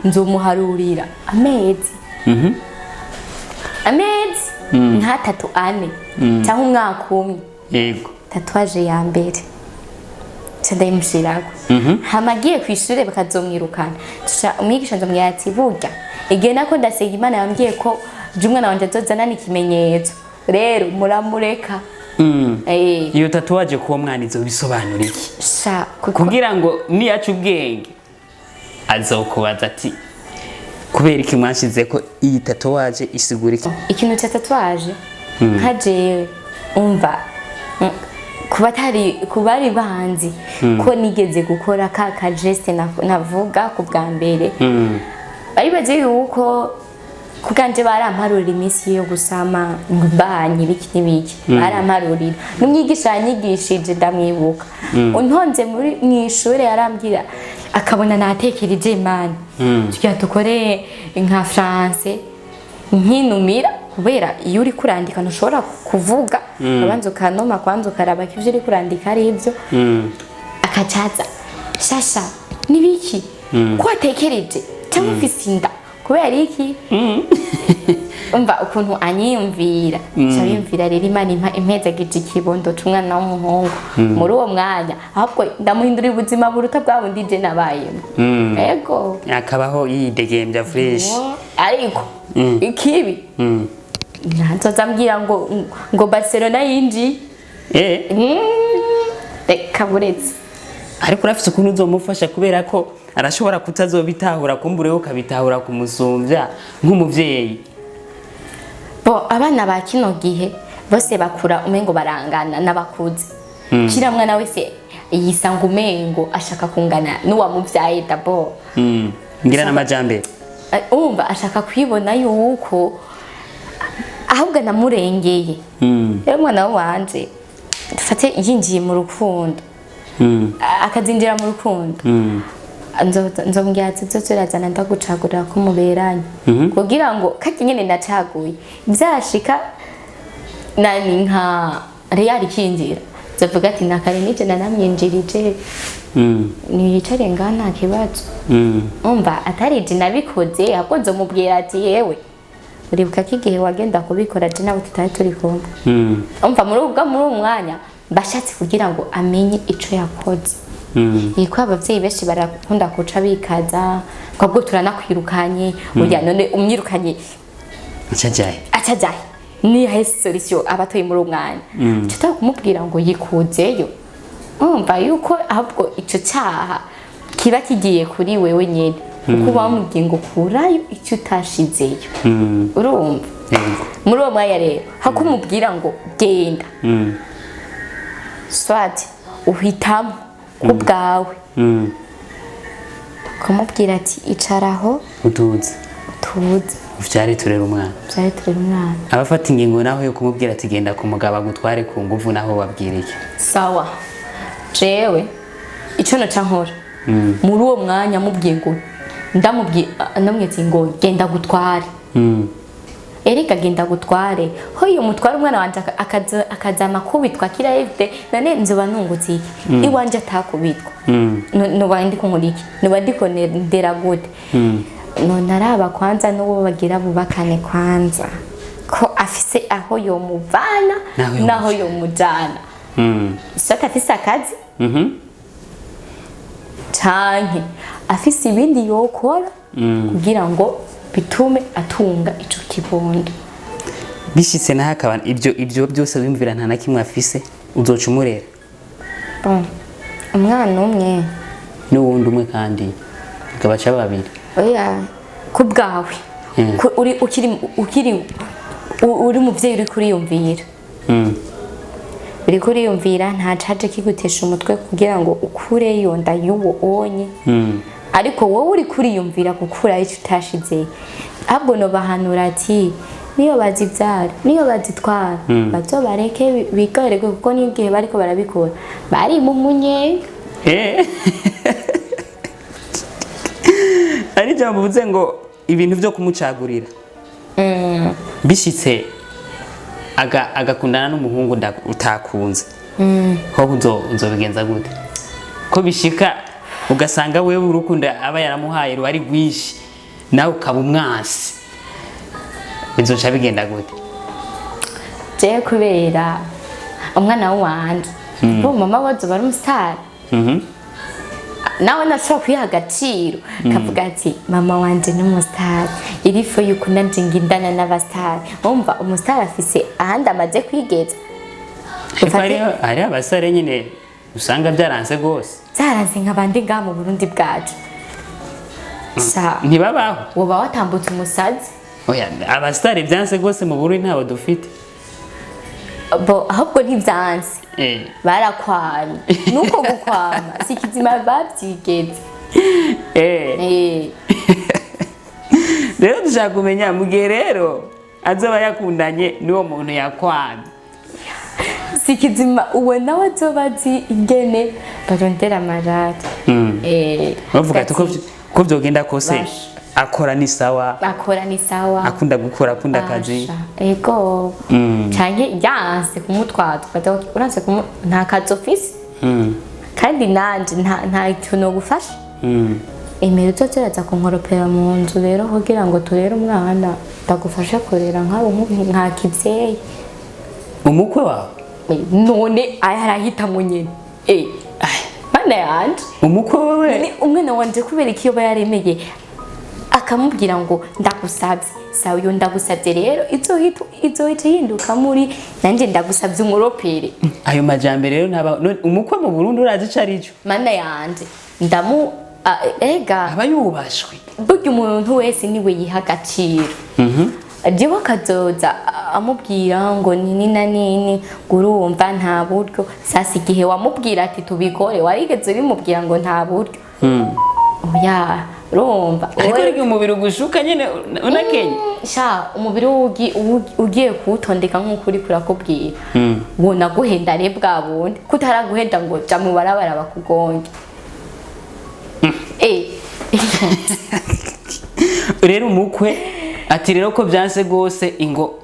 nzomuharurira amezi nka 3 cyangwa umwaka umwe yego tatuwaje ya mbere ndayimushirako hamagiye kwishure bakazomwirukana umwigisha nzomubwira ati burya igihe nako ndasega Imana yambwiye ko jumwe nawanje azozanana ikimenyetso rero muramureka iyo tatuwaje kuwo mwana izobisobanura iki sha kugira ngo niyacu ubwenge azokubaza ati kubera iki mwashize ko iyi tatuwaje isigura iki ikintu cya tatuwaje nkaje umva kubari banzi ko nigeze gukora ka geste navuga ku bwa mbere bari baje yuko kuganje baramparurira iminsi yo gusama ngbanyi biki nibiki baramparurira n'umwigisha yanyigishije ndamwibuka untonze muri mw'ishure yarambwira akabona natekereje Imana tujya dukore nka France nkinumira kubera iyo uri kurandika ntushobora kuvuga abanza ukanoma kwanza ukaraba ko ivyo uri kurandika ari ivyo akacaza shasha nibiki ko atekereje cyangwa ufise inda kubera iki umva ukuntu anyiyumvira cyabiyumvira rero Imana impezagije ikibondo c'umwana w'umuhungu muri uwo mwanya ahubwo ndamuhindura ubuzima buruta bwa bundi je nabayemo yego akabaho yidegembya fresh ariko ikibi ntanzoza mbwira ngo Barcelona yinji reka buretse ariko urafise ukuntu uzomufasha kubera ko arashobora kutazobitahura kumbureho ukabitahura kumusumbya nk'umuvyeyi bo abana ba kino gihe bose bakura umengo barangana n'abakuze kira mwana wese yisanga umengo ashaka kungana n'uwa muvyaye dabo ngira n'amajambere umva ashaka kwibona yuko ahubwo namurengeye rero mwana wanje dufate yinjiye mu rukundo akazinjira mu rukundo nzongera ati turazana ndagucagurira ko muberanye kugira ngo kati nyene ndacaguye byashika nani nka real kinjira zavuga ati nakare nije namyinjirije niyicare ngaha nta kibazo umva atari je nabikoze ahubwo nzomubwira ati yewe uribuka ko igihe wagenda kubikora je nawe tutari turi kumwe umva muri uwo mwanya bashatse kugira ngo amenye ico yakoze yiko abavyeyi benshi barakunda kuca bikaza kwabwo turanakwirukanye urya none umyirukanye acajaye ni solution abatoye muri umwanya cyo kumubwira ngo yikuzeyo umva yuko ahubwo ico cyaha kiba kigiye kuri wewe nyene kuko bamubwiye ngo kurayo icyo utashizeyo urumva muri uwo mwanya rero hakumubwira ngo genda swati uhitamo kubwawe kumubwira ati icaraho utuze uvyare turera umwana abafata ingingo naho yo kumubwira ati genda kumugaba gutware ku nguvu naho babwiriye sawa jewe ico no cankora muri uwo mwanya mubwiye ngo ndamwetse ngo genda gutware Erika genda gutware ho iyo mutware umwana wanje akazama kubitwa kira evde nane nzoba nungutse iki iwanje atakubitwa no bandi kunkuriki no bandi konendera gute no naraba kwanza n'uwo bagira bubakane kwanza ko afise aho yo muvana naho yo mujana sota afise akazi canke afise ibindi yokora kugira ngo bitume atunga ico kibondo bishitse naho akaba ibyo byose wimvira nta na kimwe afise uzoca umurera umwana umwe n'uwundi umwe kandi gabaca babiri oya kubwawe uri muvyeyi uri kuriyumvira uri kuriyumvira nta caje kigutesha umutwe kugira ngo ukure iyo nda y'uwo onye ariko wowe uri kuriyumvira gukura icyo utashize ahubwo no bahanura ati niyo bazivyara niyo bazitwara bazobareke bigarege kuko n'igihe bariko barabikora bari mu munyenga ari jambo buze ngo ibintu byo kumucagurira bishitse agakundana n'umuhungu utakunze ho uzobigenza gute ko bishika ugasanga wewe urukundo aba yaramuhaye ruari rwishi nawe ukaba umwansi bizoca bigenda gute je kubera umwana wanje bo mama wazo bari umustar nawe nashobora kwiha agaciro kavuga ati mama wanje ni umustar irifo yuko nanje ngindana n'abastar umva umustar afise ahandi amaze kwigeza ari abasare nyine usanga byaranze gose zaranze nk'abandi nga mu Burundi bwacu ntibabaho woba watambutse umusazi oya abasitari byanse gose mu Burundi ntabo dufite ahubwo ntibyanse barakwanye nuko gukwama sikizima babyigeze rero dushaka kumenya mu gihe rero azoba yakundanye n'uwo muntu yakwamye sikizima uwe nawe azobazi ingene barondera amarata bavuga ati ko byogenda kose akora ni sawa akunda gukora akunda akazi ego canke yanse kumutwara uranse nta kazi office kandi nanje nta ikintu gufasha emero tuzeraza kunkoropera mu nzu rero kugira ngo turere umwana ndagufasha kurera nk'abo nka kivyeyi umukwe wawe none ayarahita mu nyene bana yanje umukwe wewe ni umwana wanje kubera ikiyo yaremeye akamubwira ngo ndagusabye sawa yo ndagusabye rero izohita hinduka muri nanje ndagusabye umuropere ayo majambere rero ntaba umukwe mu Burundi urazi carico mana yanje ndamu ega aba yubashwe burya umuntu wese niwe yiha agaciro jewe akazoza amubwira ngo nini na nini urumva nta buryo sasa igihe wamubwira ati tubikore warigeze bimubwira ngo nta buryo oya rumva ariko umubiri ugushuka nyene unakenye sha umubiri ugiye kuwutondeka nk'uko uri kurakubwira wona guhenda re bwa bundi kutaraguhenda ngo ja mu barabara bakugonge rero umukwe ati rero ko byanse gose ingo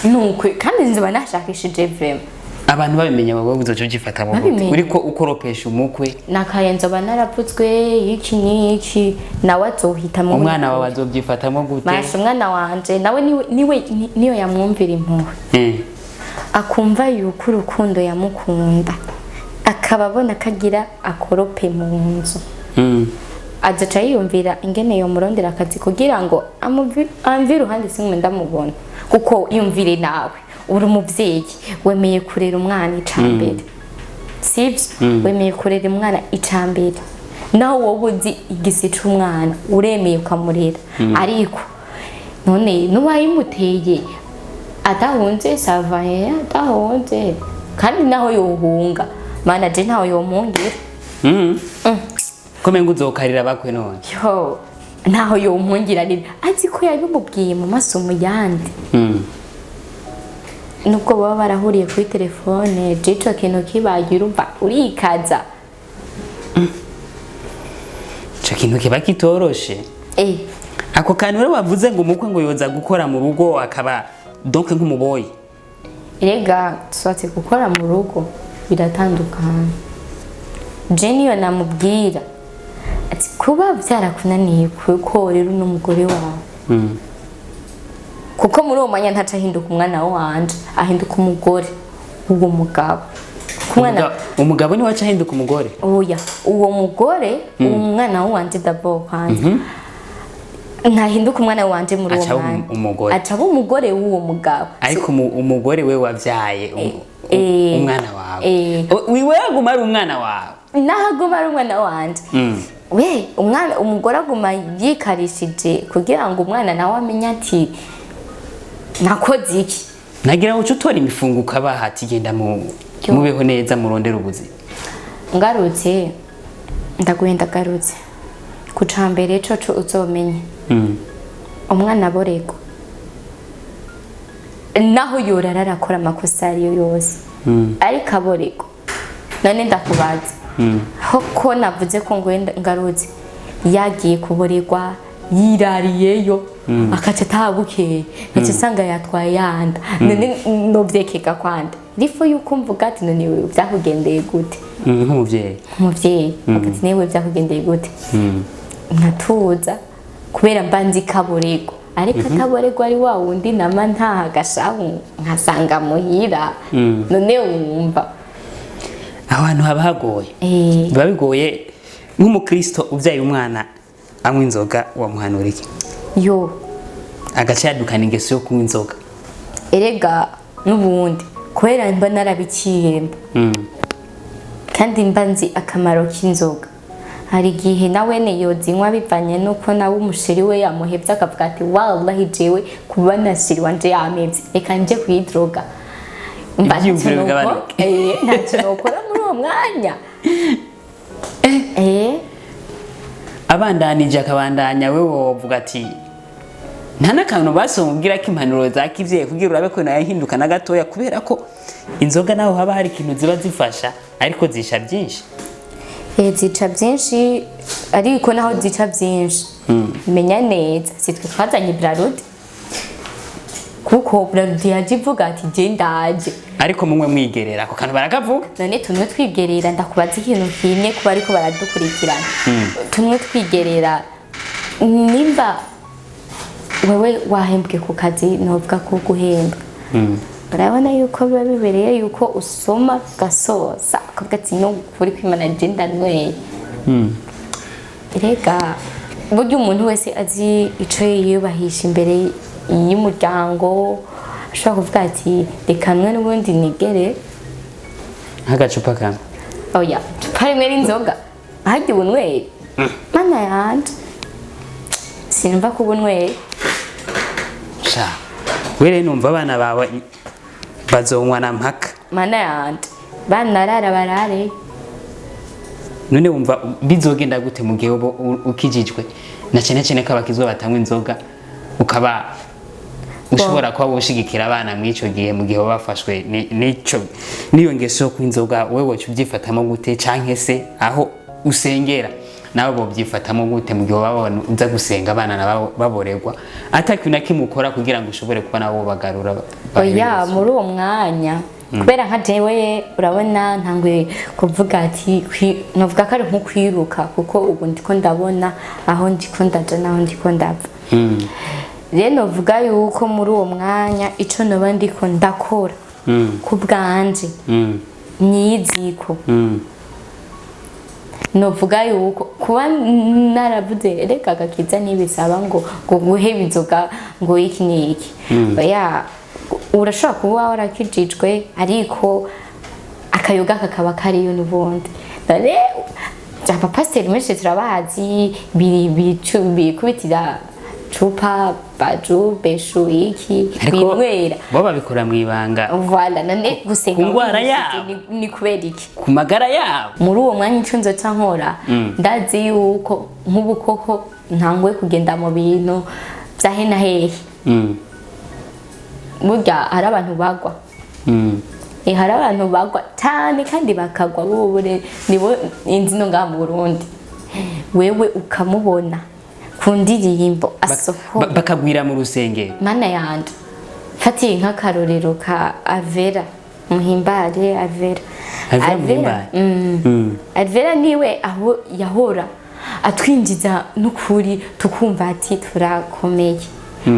nukwe kandi nziba nashakishije vrema abantu babimenya wowe uzoca ugifata mu gute uriko ukoropesha umukwe nakayenzo banaravutswe iki niki nawe azohitamwo umwana wawe azobyifatamo gute masha umwana wanje nawe niyo yamwumvira impuhwe akumva yuko urukundo yamukunda akaba abona kagira akorope mu nzu azaca yiyumvira ingene yo murondera akazi kugira ngo amvire uruhande simwe ndamubona kuko yumvire nawe uri umuvyeyi wemeye kurera umwana icambere sivyo wemeye kurera umwana icambere naho wowe uzi igisi c'umwana uremeye ukamurera ariko none nuwayimuteye adahunze savaye adahunze kandi naho yohunga mana je naho yomungira kome ngo uzokarira bakwe none yo naho yomungira ni azi ko yabimubwiye mu masomo yandi nubwo baba barahuriye kuri telefone jico kintu kibaye urumva urikaza ico kintu kiba kitoroshe ako kantu rero bavuze ngo umukwe ngo yoza gukora mu rugo akaba donc nk'umuboyi erega twatse gukora mu rugo biratandukana Jenny yo namubwira ati kuba byarakunaniye kuko rero n'umugore wawe kuko muri uwo mwanya ntaca ahinduka umwana wanje ahinduka umugore uwo mugabo umugabo ni waca ahinduka umugore oya uwo mugore umwana wanje dabo kwanza ntahinduka umwana wanje muri uwo mwanya aca umugore w'uwo mugabo ariko umugore we wavyaye umwana wawe wiwe aguma ari umwana wawe nahaguma ari umwana wanje we umugore aguma yikarishije kugira ngo umwana nawe amenye ati nakoze iki nagira ngo utora imifungo kabaha ati genda mubeho neza murondera ubuzima ngarutse ndaguhenda garutse kucambere coco uzomenye umwana borego naho yorara arakora amakosa ariyo yose ariko aborego none ndakubaza ko navuze ko ngarutse yagiye kuboregwa yirariyeyo akaca atabukeye ngaca usanga yatwaye yanda none novyekeka kwanda rifo yuko mvuga ati none wewe vyakugendeye gute nk'umuvyeyi ati newe vyakugendeye gute nkatuza kubera mbanzi kaborego ariko ataborego ari wa wundi nama ntaha gashahu nkasanga muhira none wumva abantu haba hagoye biba bigoye nk'umukristo uvyaye umwana anywa inzoga wamuhanura iki yo agaca yadukana ingeso yo kunywa inzoga erega n'ubundi kubera mba narabikiyemba kandi mba nzi akamaro k'inzoga hari igihe nawe yozinywa bivanye nuko nawe umusheri we yamuhevye akavuga ati wallahi jewe kuba nashiri wanje yamevye reka nje kuyidroga Ivyiyumviro bigabanuka ntacyo nokora muri uwo mwanya abandanije akabandanya we wovuga ati nta n'akantu basomubwira ko impanuro za kivyeyi kugira urabe ko nayo hinduka na gatoya kubera ko inzoga naho haba hari ikintu ziba zifasha ariko zisha byinshi zica byinshi ariko naho zica byinshi menya neza sitwe twazanye Bralud kuko Bralud yaje ivuga ati je ndaje ariko mumwe mwigerera ako kantu barakavuga none tumwe twigerera ndakubaza ikintu kimwe kuba ariko baradukurikirana tumwe twigerera nimba wewe wahembwe ku kazi novuga ko guhembwa barabona yuko biba bibereye yuko usoma gasoza akavuga ati no kuri kwimana genda nwe rega buryo umuntu wese azi ico yiyubahisha imbere y'umuryango ashobora kuvuga ati reka mwe n'ubundi nigere nk'agacupa kamwe oya cupa rimwe n'inzoga ahajya ubunyweri mana yanje sinumva ko ubunyweri sha were numva abana bawe bazonywa na mpaka mana yanje banarara barare none wumva bizogenda gute mu gihe ukijijwe na cyane ko abakizwa batanywa inzoga ukaba ushobora kuba ushigikira abana mw'ico gihe mu gihe bafashwe niyo ngeso yo kwinzoga wewe cyubyifatamo gute canke se aho usengera nawe bo byifatamo gute mu gihe babona uza gusenga abana nabo baboregwa atakintu nakimukora kugira ngo ushobore kuba nabo bagarura oya muri uwo mwanya kubera nka jewe urabona ntangwe kuvuga ati novuga ko ari nko kwiruka kuko ubu ndiko ndabona aho ndiko ndaja naho ndiko ndava rero novuga yuko muri uwo mwanya ico noba ndiko ndakora ku bwanje nyiziko novuga yuko kuba naravuze reka gakiza nibisaba ngo guheba inzoga ngo iki niki oya urashobora kuba warakijijwe ariko akayoga kakaba kariyo n'ubundi none abapasiteri menshi turabazi bikubitira cupa baju beshu iki binywera bo babikora mu ibanga voilà none gusenga ngwara yabo ni kubera iki ku magara yabo muri uwo mwanya ico nzoca nkora ndazi yuko nk'ubukoko ntangwe kugenda mu bintu vya hena hehe burya hari abantu bagwa hari abantu bagwa cyane kandi bakagwa bubure nibo inzino nga mu Burundi wewe ukamubona kundirimbo asohora bakagwira mu rusengero mana yandi fatiye nk'akarorero ka Avera muhimbare Avera Avera niwe aho yahora atwinjiza n'ukuri tukumva ati turakomeye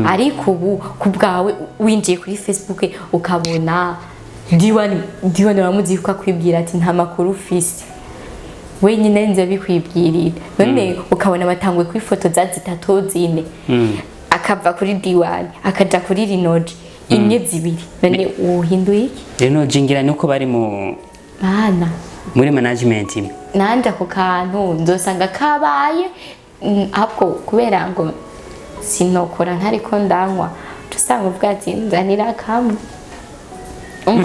ariko ubu kubwawe winjiye kuri Facebook ukabona diwan wamuzi ko akwibwira ati nta makuru ufise wenyine nze bikwibwirira none ukabona batangwe kuri foto za zitatu zine akava kuri diwan akaja kuri rinoji imwe zibiri none uhinduye iki rinoji ngira nuko bari mu bana muri management imwe nanja ku kantu ndosanga kabaye ahubwo kubera ngo sinokora ntariko ndanywa tusanga uvuga ati nzanira kamwe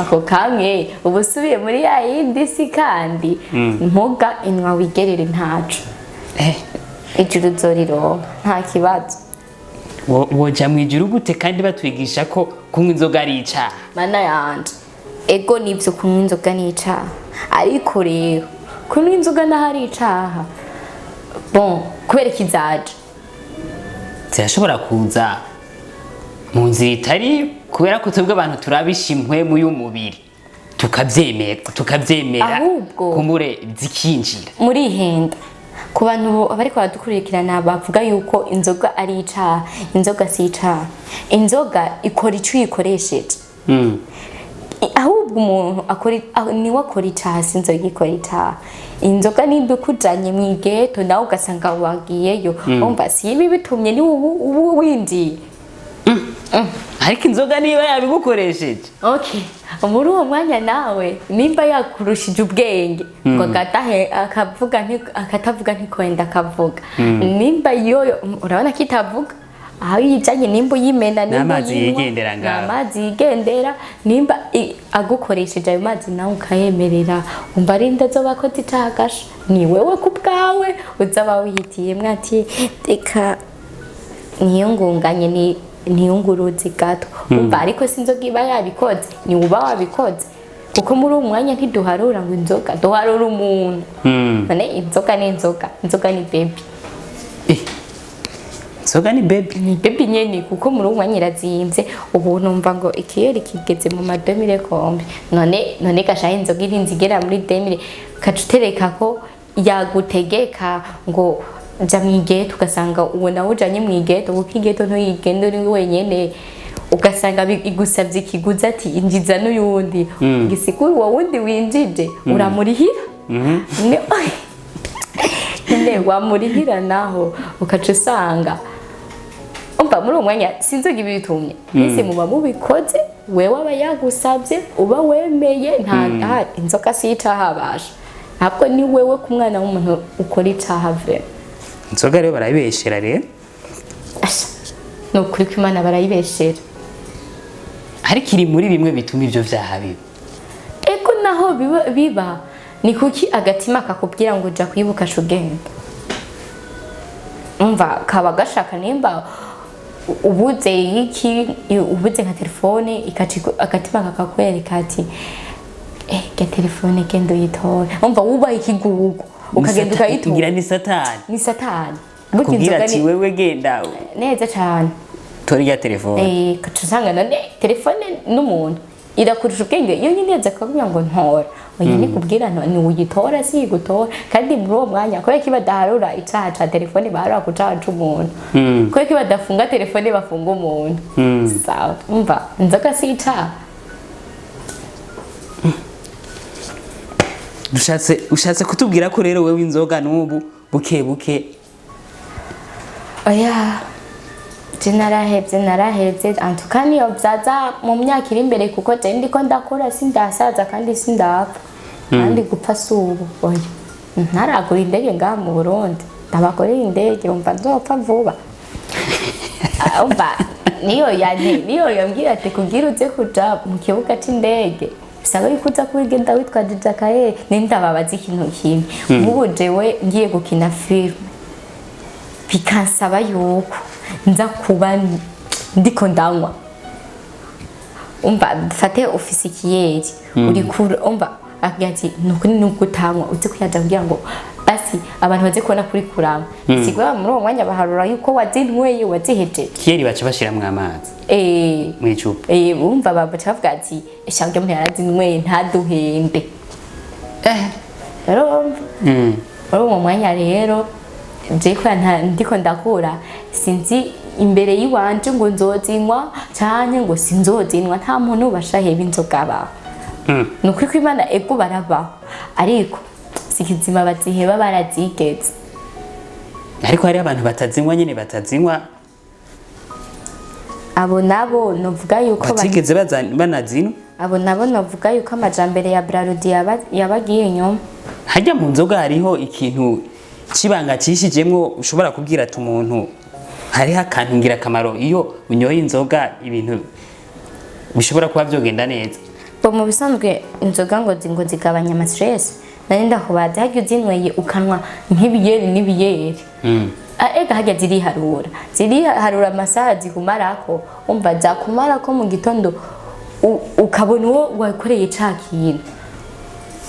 ko kamwe ubusubiye muri ya yindi si kandi mpoga inwa wigerere ntacu ijuru zoriro nta kibazo woja mwijuru gute kandi batwigisha ko kunywa inzoga ari icaha mana yanje ego nivyo kunywa inzoga ni icaha ariko rero kunywa inzoga naho ari icaha bon kubera ikizaje zirashobora kuza mu nzira itari kubera ko twebwe abantu turabishimwe mu y'umubiri tukabyemera kumure zikinjira muri henda ku bantu bariko baradukurikirana bavuga yuko inzoga ari icaha inzoga si icaha inzoga ikora ico uyikoresheje ahubwo umuntu niwe akora icaha si inzoga ikora icaha inzoga nimba ikujanye mw'igeto nawe ugasanga wagiyeyo umva si ibi bitumye ni ubu winjiye ariko inzoga niba yabigukoresheje okay muri uwo mwanya nawe nimba yakurushije ubwenge ngo akatavuga ntikwenda akavuga nimba yoyo urabona ko itavuga aho yijanye nimba uyimena nimba amazi yigendera nimba agukoresheje ayo mazi nawe ukayemerera umva ari ndazo bakoze icagasha ni wewe ku bwawe uzaba wihitiyemwe ati reka niyungunganye niyunguruzi gato umva ariko sinzoga iba yabikoze ni uba wabikoze kuko muri uwo mwanya ntiduharura ngo inzoga duharura umuntu none inzoga ni inzoga ni baby inzoga ni baby nyene kuko muri uwo mwanya irazimvye ubu numva ngo ikiyeri kigeze mu mademire kombi none gashaye inzoga irinzi igera muri demire kacutereka ko yagutegeka ngo ja mwigeto ugasanga uwo nawe ujanye mwigeto kuko igeto ntuyigenda uri wenyene ugasanga igusavye ikiguzi ati injiza n'uyundi gisikuru wa wundi winjije uramurihira ne wamurihira naho ukaca usanga umva muri uwo mwanya sinzoga ibitumye nisi muba mubikoze wewe aba yagusavye uba wemeye nta inzoka si icaha basha ntabwo ni wewe ku mwana w'umuntu ukora icaha vre inzoga rero barayibeshera rero no kuri ko Imana barayibeshera ariko iri muri bimwe bituma ivyo vyaha biba eko naho biba ni kuki agatima kakubwira ngo ja kwibuka shugenda umva kaba gashaka nimba ubuze iki ubuze nka telefone agatima kakakwereka ati ga telefone gendo yitora umva wubaye ikigugu ukagenda ukayitura ni satani kugira ati wewe genda neza cyane tori ya telefone kacusanga none telefone n'umuntu irakurusha ubwenge iyo nyine yaza akakubwira ngo ntora oya ni kubwira ni uyitora si gutora kandi muri uwo mwanya kubera ko badaharura icaha ca telefone baharura ku caha c'umuntu kubera ko badafunga telefone bafunga umuntu sawa umva inzoga si icaha ushatse kutubwira ko rero wewe inzoga n'ubu buke oya narahevye antuka niyo vyaza mu myaka iri imbere kuko je ndiko ndakora sindasaza kandi sindapfa kandi gupfa subu oya ntaragura indege ngaha mu Burundi ndabakorera indege umva nzopfa vuba umva niyo yambwira ati kugira uze kuja mu kibuga c'indege bisaba yuko uza kubigenda witwaje Sicahe nindababaza ikintu kimwe ubu jewe ngiye gukina film bikansaba yuko nza kuba ndiko ndanywa umva fate ofisi kiyeri uri kuri umva agati nukuri nugutanywa uzi kuyaja kugira ngo basi abantu baze kubona kuri kurama sigwa muri uwo mwanya baharura yuko wazinyweye waziheje kiyeri baca bashiramwe amazi mwicupa umva babaca bavuga ati shange umuntu yarazinyweye ntaduhende rero muri uwo mwanya rero jeko ndiko ndakura sinzi imbere yiwanje ngo nzozinywa cyane ngo sinzozinywa nta muntu bashaheba inzoga ba nukuri ko Imana ego barabaho ariko sikizima baziheba barazigeze ariko hari abantu batazinywa nyine batazinywa abo nabo novuga yuko batigeze banazinywa abo nabo novuga yuko amajambere ya Brarudi yabagiye nyuma hajya mu nzoga hariho ikintu cibanga cishijemwo ushobora kubwira ati umuntu hariho akantu ngira kamaro iyo unyoye inzoga ibintu bishobora kuba byogenda neza bo mu bisanzwe inzoga ngo zigabanya ama stress nari ndakubaza hajya uzinyweye ukanwa n'ibiyeri ega hajya ziriharura amasaha zikumarako umva zakumarako mu gitondo ukabona uwo wakoreye ca kintu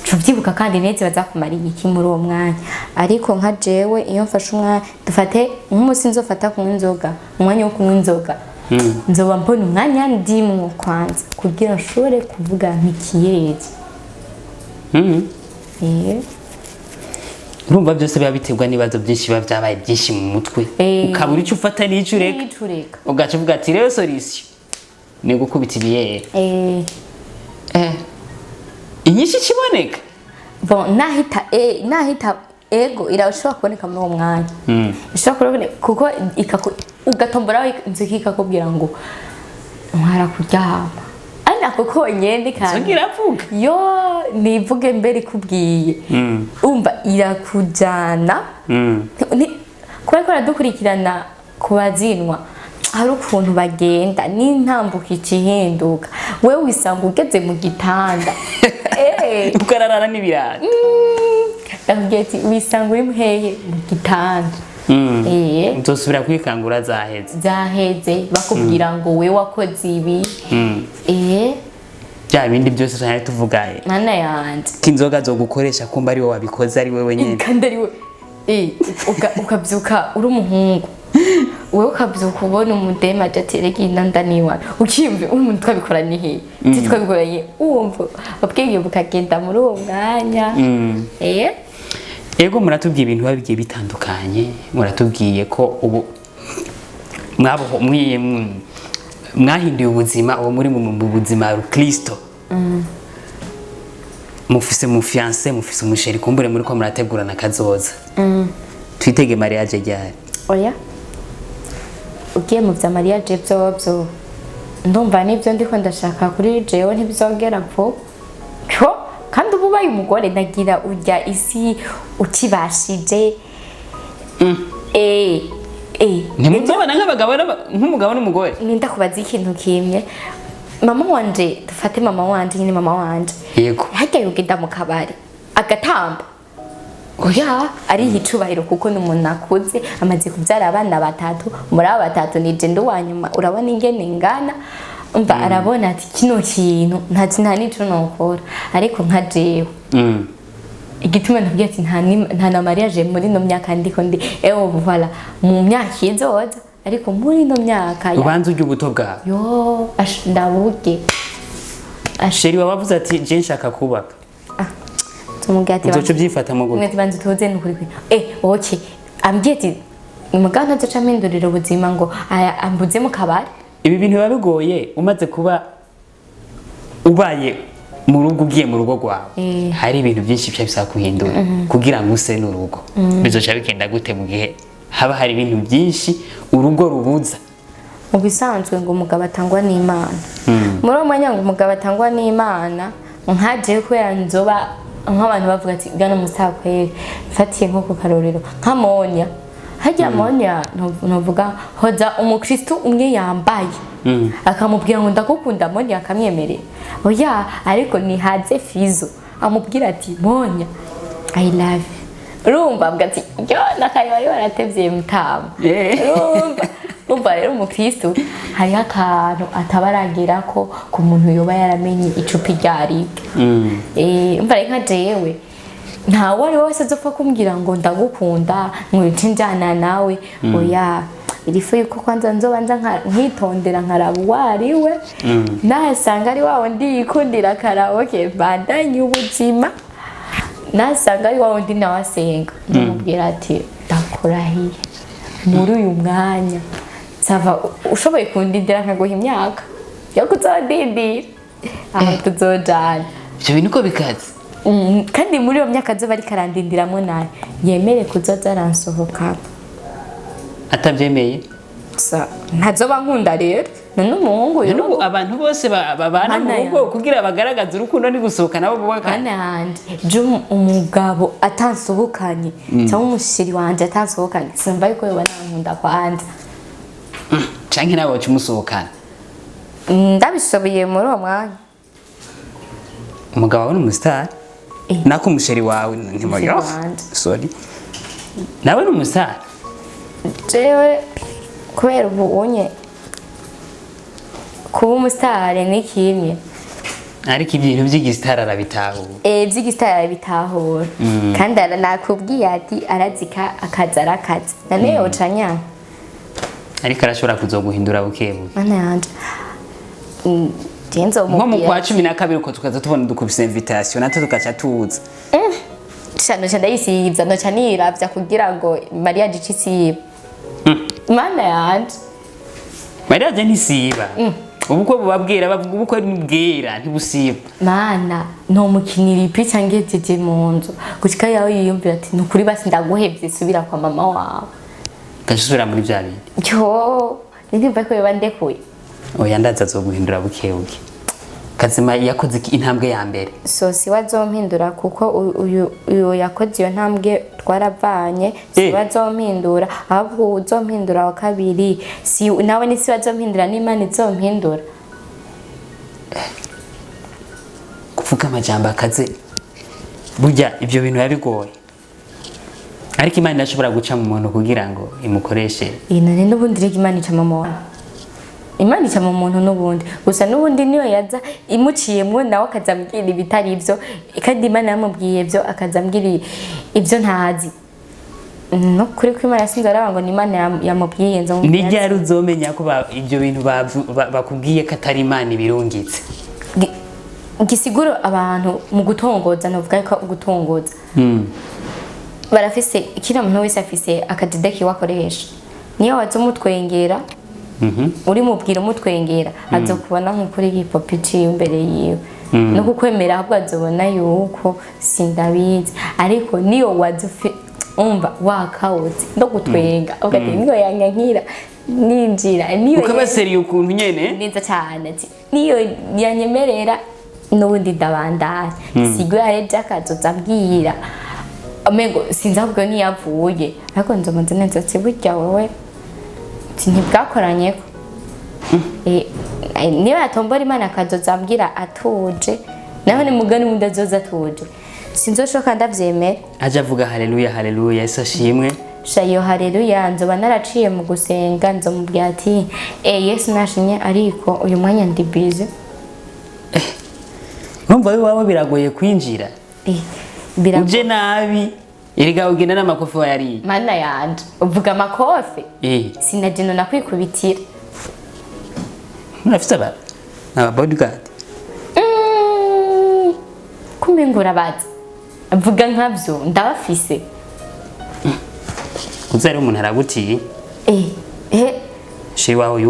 tuvyibuka kandi neze bazakumariye iki muri uwo mwanya ariko nka jewe iyo mfashe umwanya dufate nk'umunsi nzofata kunywa inzoga umwanya wo kunywa inzoga nzoba mbona umwanya ndimwo kwanza kugira nshobore kuvuga nk'ikiyeri urumva byose biba biterwa n'ibibazo byinshi biba byabaye byinshi mu mutwe ukabura icyo ufata n'icyo ureka ugaca uvuga ati rero solution ni gukubita ibiyeri inyinshi kiboneka bon nahita ego irashobora kuboneka muri uwo mwanya ishobora kuboneka kuko ugatombora inzoka ikakubwira ngo ntwara kuryama ari nako konyene kandi nzogira avuga yo nivuge mbere ikubwiye umva irakujana kubera ko aradukurikirana ku bazinwa hari ukuntu bagenda n'intambuka ikihinduka wewe wisanga ugeze mu gitanda ukararara n'ibirara ndakubwira ati wisanga uri muhehe mu gitanda nzosubira kwikangura zaheze bakubwira ngo we wakoze ibi bya bindi byose cyane tuvuga mana yanje k'inzoga zo gukoresha kumba ari wowe wabikoze ari wewe nyine kandi ari we ukabyuka uri umuhungu wewe ukabyuka ubona umudema atereka inda niwa ukiyumva umuntu twabikoranye he twabikoranye uwumva ubwenge bukagenda muri uwo mwanya ego muratubwiye ibintu bigiye bitandukanye muratubwiye ko ubu mwahinduye ubuzima ubu muri mu buzima Kristo mufise mu fiancé mufise umusheri kumbure muri ko murategurana kazoza twitege mariage ryari oya ugiye mu bya mariage byo ndumva nibyo ndiko ndashaka kuri jewe ntibizogera ko kandi ubu baye umugore ndagira urya isi ukibashije ntimuzobana nk'umugabo n'umugore ninda kubaza ikintu kimwe mama wanje dufate mama wanje nyine mama wanje yego hajya yugenda mu kabari agatamba oya ari hicubahiro kuko n'umuntu akuze amaze kubyara abana batatu muri aba batatu nije ndo wanyuma urabona ingene ngana umva arabona ati kino kintu nta nico nokora ariko nka jewe igituma ntabwiye ati nta na mariage muri no myaka ndiko ndi voilà mu myaka izoza ariko muri no myaka ubanza ujye ubuto bwawe yo ndabuge sheri wabavuze ati je nshaka kubaka tumubwira ati uzoca ubyifata mu gute banze tuze nukuri okay ambwiye ati umuganga ntazoca mpindurira ubuzima ngo ambuze mu kabari. Ibi bintu biba bigoye umaze kuba ubaye mu rugo ugiye mu rugo rwawe hari ibintu byinshi bisaba kuhindura kugira ngo use n'urugo bizoca bigenda gute mu gihe haba hari ibintu byinshi urugo rubuza mu bisanzwe ngo umugabo atangwa n'Imana muri uwo mwanya ngo umugabo atangwa n'Imana nkaje kubera nzoba nk'abantu bavuga ati bwana musakwere fatiye nko ku karorero nk'amonya hajya amonya novuga hoza umukristo umwe yambaye akamubwira ngo ndakukunda amonya akamyemerera oya ariko ni haze Fizo amubwira ati monya I love you urumva avuga ati yo nakayibari baratevye mutama urumva rero umukristo hariho akantu atabaragira ko ku muntu yoba yaramenye icupa ryaribwe umva reka jewe nta wari wese azopfa kumbwira ngo ndagukunda nkwice njana nawe oya irifu yuko kwanza nzobanza nkitondera nkaraba uwariwe nasanga ari wawe ndiyikundira karaoke bandanye ubuzima nasanga ari wawe ndi nawe asenga ndamubwira ati ndakurahiye muri uyu mwanya sava ushoboye kundindira nkaguha imyaka yo kuzodindira aho tuzojana ibyo bintu uko bikaze kandi muri iyo myaka azoba ariko arandindiramo nawe yemere kuzoza aransohoka atabyemeye ntazoba nkunda rero none umuhungu n'ubu abantu bose babana mu rugo kugira bagaragaze urukundo ni gusohoka nabo bubakana je umugabo atansohokanye cyangwa umushiri wanje atansohokanye simva yuko yoba nankunda kwanza canke nawe wacu musohokana ndabishoboye muri uwo mwanya umugabo wawe ni umusitari nako umusheri wawe ntimuyo sorry nawe ni umusitari jewe kubera ubu unye kuba umusitari ni kimwe ariko ibintu by'igisitari arabitahura by'igisitari arabitahura kandi nakubwiye ati arazika akazi arakazi nane yoca nyana ariko arashobora kuzoguhindura bukebuke mana yanje nko mu kwa 12 uko tukaza tubona dukubise invitation natwe tukaca tuza shano cyane yisivya no cyane yiravya kugira ngo Maria Gicisiba mana yanje Maria je ntisiba ubukwe bubabwira bavuga ubukwe nibwira ntibusiba mana no mukinira ipi cyangwa jeje mu nzu gushika yawe yiyumvira ati nukuri basi ndaguhevye subira kwa mama wawe gasubira muri bya bindi yo ndimva ko yabandekuye oya ndaza zo guhindura bukebuke Kazima yakoze intambwe ya mbere so si wazompindura kuko uyu yakoze iyo ntambwe twaravanye si wazompindura ahubwo uzompindura wa kabiri si nawe ni si wazompindura n'Imana izompindura kuvuga amajambo akaze burya ibyo bintu yabigoye ariko Imana irashobora guca mu muntu kugira ngo imukoreshe none n'ubundi reka Imana ica mu muntu Imana ica mu muntu n'ubundi gusa n'ubundi niyo yaza imuciyemwo nawe akazambwira ibitari ibyo kandi Imana yamubwiye ibyo akazambwira ibyo ntazi no kuri ko Imana yasinze arabango ni Imana yamubwiye nzo ni ryari uzomenya ko ibyo bintu bakubwiye ko atari Imana ibirungitse gisiguro abantu mu gutongoza novuga ko gutongoza barafise kila muntu wese afise akadideki wakoresha niyo wazumutwengera uri mubwira umutwengera azokubona nk'ukuri hipopi ciye imbere yiwe no kukwemera ahubwo azobona yuko sindabizi ariko niyo wazufe umva wakawuzi ndo gutwenga ugati niyo yanyankira ninjira niyo ukabaseriye ukuntu nyene neza cyane ati niyo yanyemerera n'ubundi ndabandana sigwe areje akazozabwira amengo sinzabwo niyavuye ariko nzomanze neza ati burya wowe ntibwakoranyeko niba yatombora Imana akazozambwira atuje naho ni mugani mundi azoza atuje sinzoshoka ndavyemera aje avuga haleluya haleluya Yesu ashimwe shayo haleluya nzoba naraciye mu gusenga nzomubwira ati Yesu nashimye ariko uyu mwanya ndi busy numva wawe biragoye kwinjira uje nabi iriga ugenda n'amakofi wa yari mana yanje uvuga amakofi sinageno nakwikubitira murafite aba bodyguard kumengo urabaza avuga nkavyo ndabafise uzari umuntu aragutiye shi wawe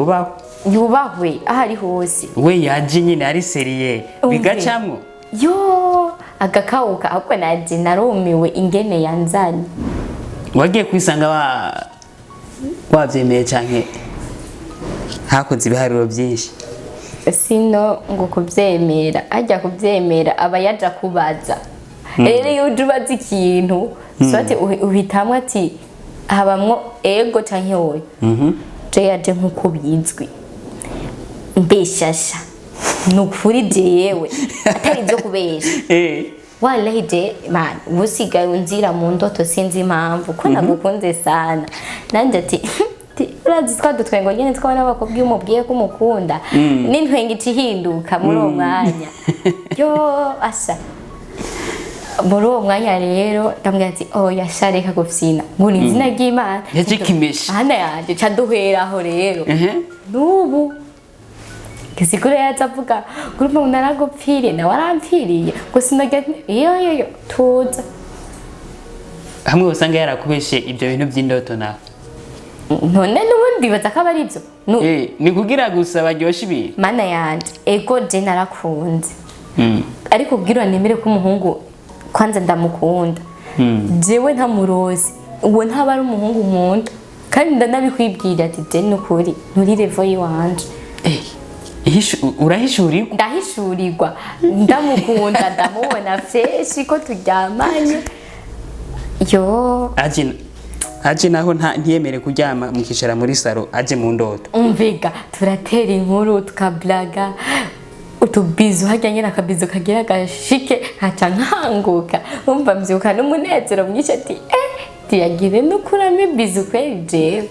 yubahwe ahari hose we yaje nyine ari seriye bigacamwo yo agakawuka ahubwo naje narumiwe ingene yanzanye wagiye kwisanga wavyemeye canke hakoze ibiharuro byinshi sino ngo kuvyemera ajya kuvyemera aba yaja kubaza rero iyo uje ubaza ikintu sote uhitamwe ati habamwo ego canke wowe je yaje nkuko bizwi mbeshasha nukuri jewe atari byo kubesha wallahi je man usigaye unzira mu ndoto sinzi impamvu ko nagukunze sana nanje ati urazi twadutwengo nyene twabona abakobwa iyo umubwiye ko umukunda n'intwenga ihinduka muri uwo mwanya yo asa muri uwo mwanya rero ndambwira ati yashareka gufyina ngo ni izina ry'Imana yajikimisha hana yaje ca duheraho rero n'ubu kisikure yaza avuga guruma unaragupfiriye na warampfiriye ngo sinaga yo tuza hamwe usanga yarakubeshe ibyo bintu by'indoto nawe none n'ubundi baza ko ari byo ni kugira gusa baryoshe ibintu mana yanje ego je narakunze ariko ubwira nemere ko umuhungu kwanza ndamukunda jewe ntamurozi uwo ntaba ari umuhungu nkunda kandi ndanabikwibwira ati je n'ukuri nturi level yiwanje urahishurirwa ndahishurirwa ndamukunda ndamubona fresh ko turyamanye yo aje naho ntiyemere kuryama mukicara muri saro aje mu ndoto umviga turatera inkuru tukablaga utubizu hajya nyina akabizu kagira gashike haca nkanguka umva mvyuka n'umunezero mwinshi ati tiyagire no kurame bizu kweri jewe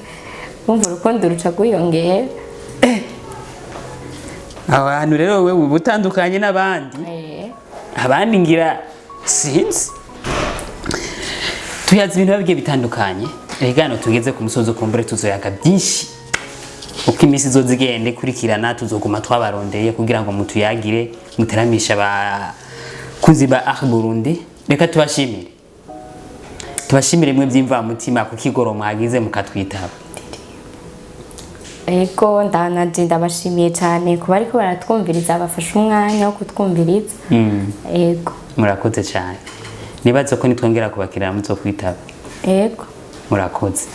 umva urukundo ruca guyongera abantu rero wewe ubutandukanye n'abandi abandi ngira sinzi tuyazi ibintu bigiye bitandukanye egano tugeze ku musozo kumbure tuzoyaga byinshi uko imisi zozigende kurikirana tuzoguma twabarondeye kugira ngo mutuyagire muteramisha abakunzi ba Burundi reka tubashimire mwe byimva mutima ku kigoro mwagize mukatwitaba ego ndabashimiye cyane kuba ariko baratwumviriza bafashe umwanya wo kutwumviriza ego murakoze cyane nibaze ko nitwongera kubakirira muzo kwitaba ego murakoze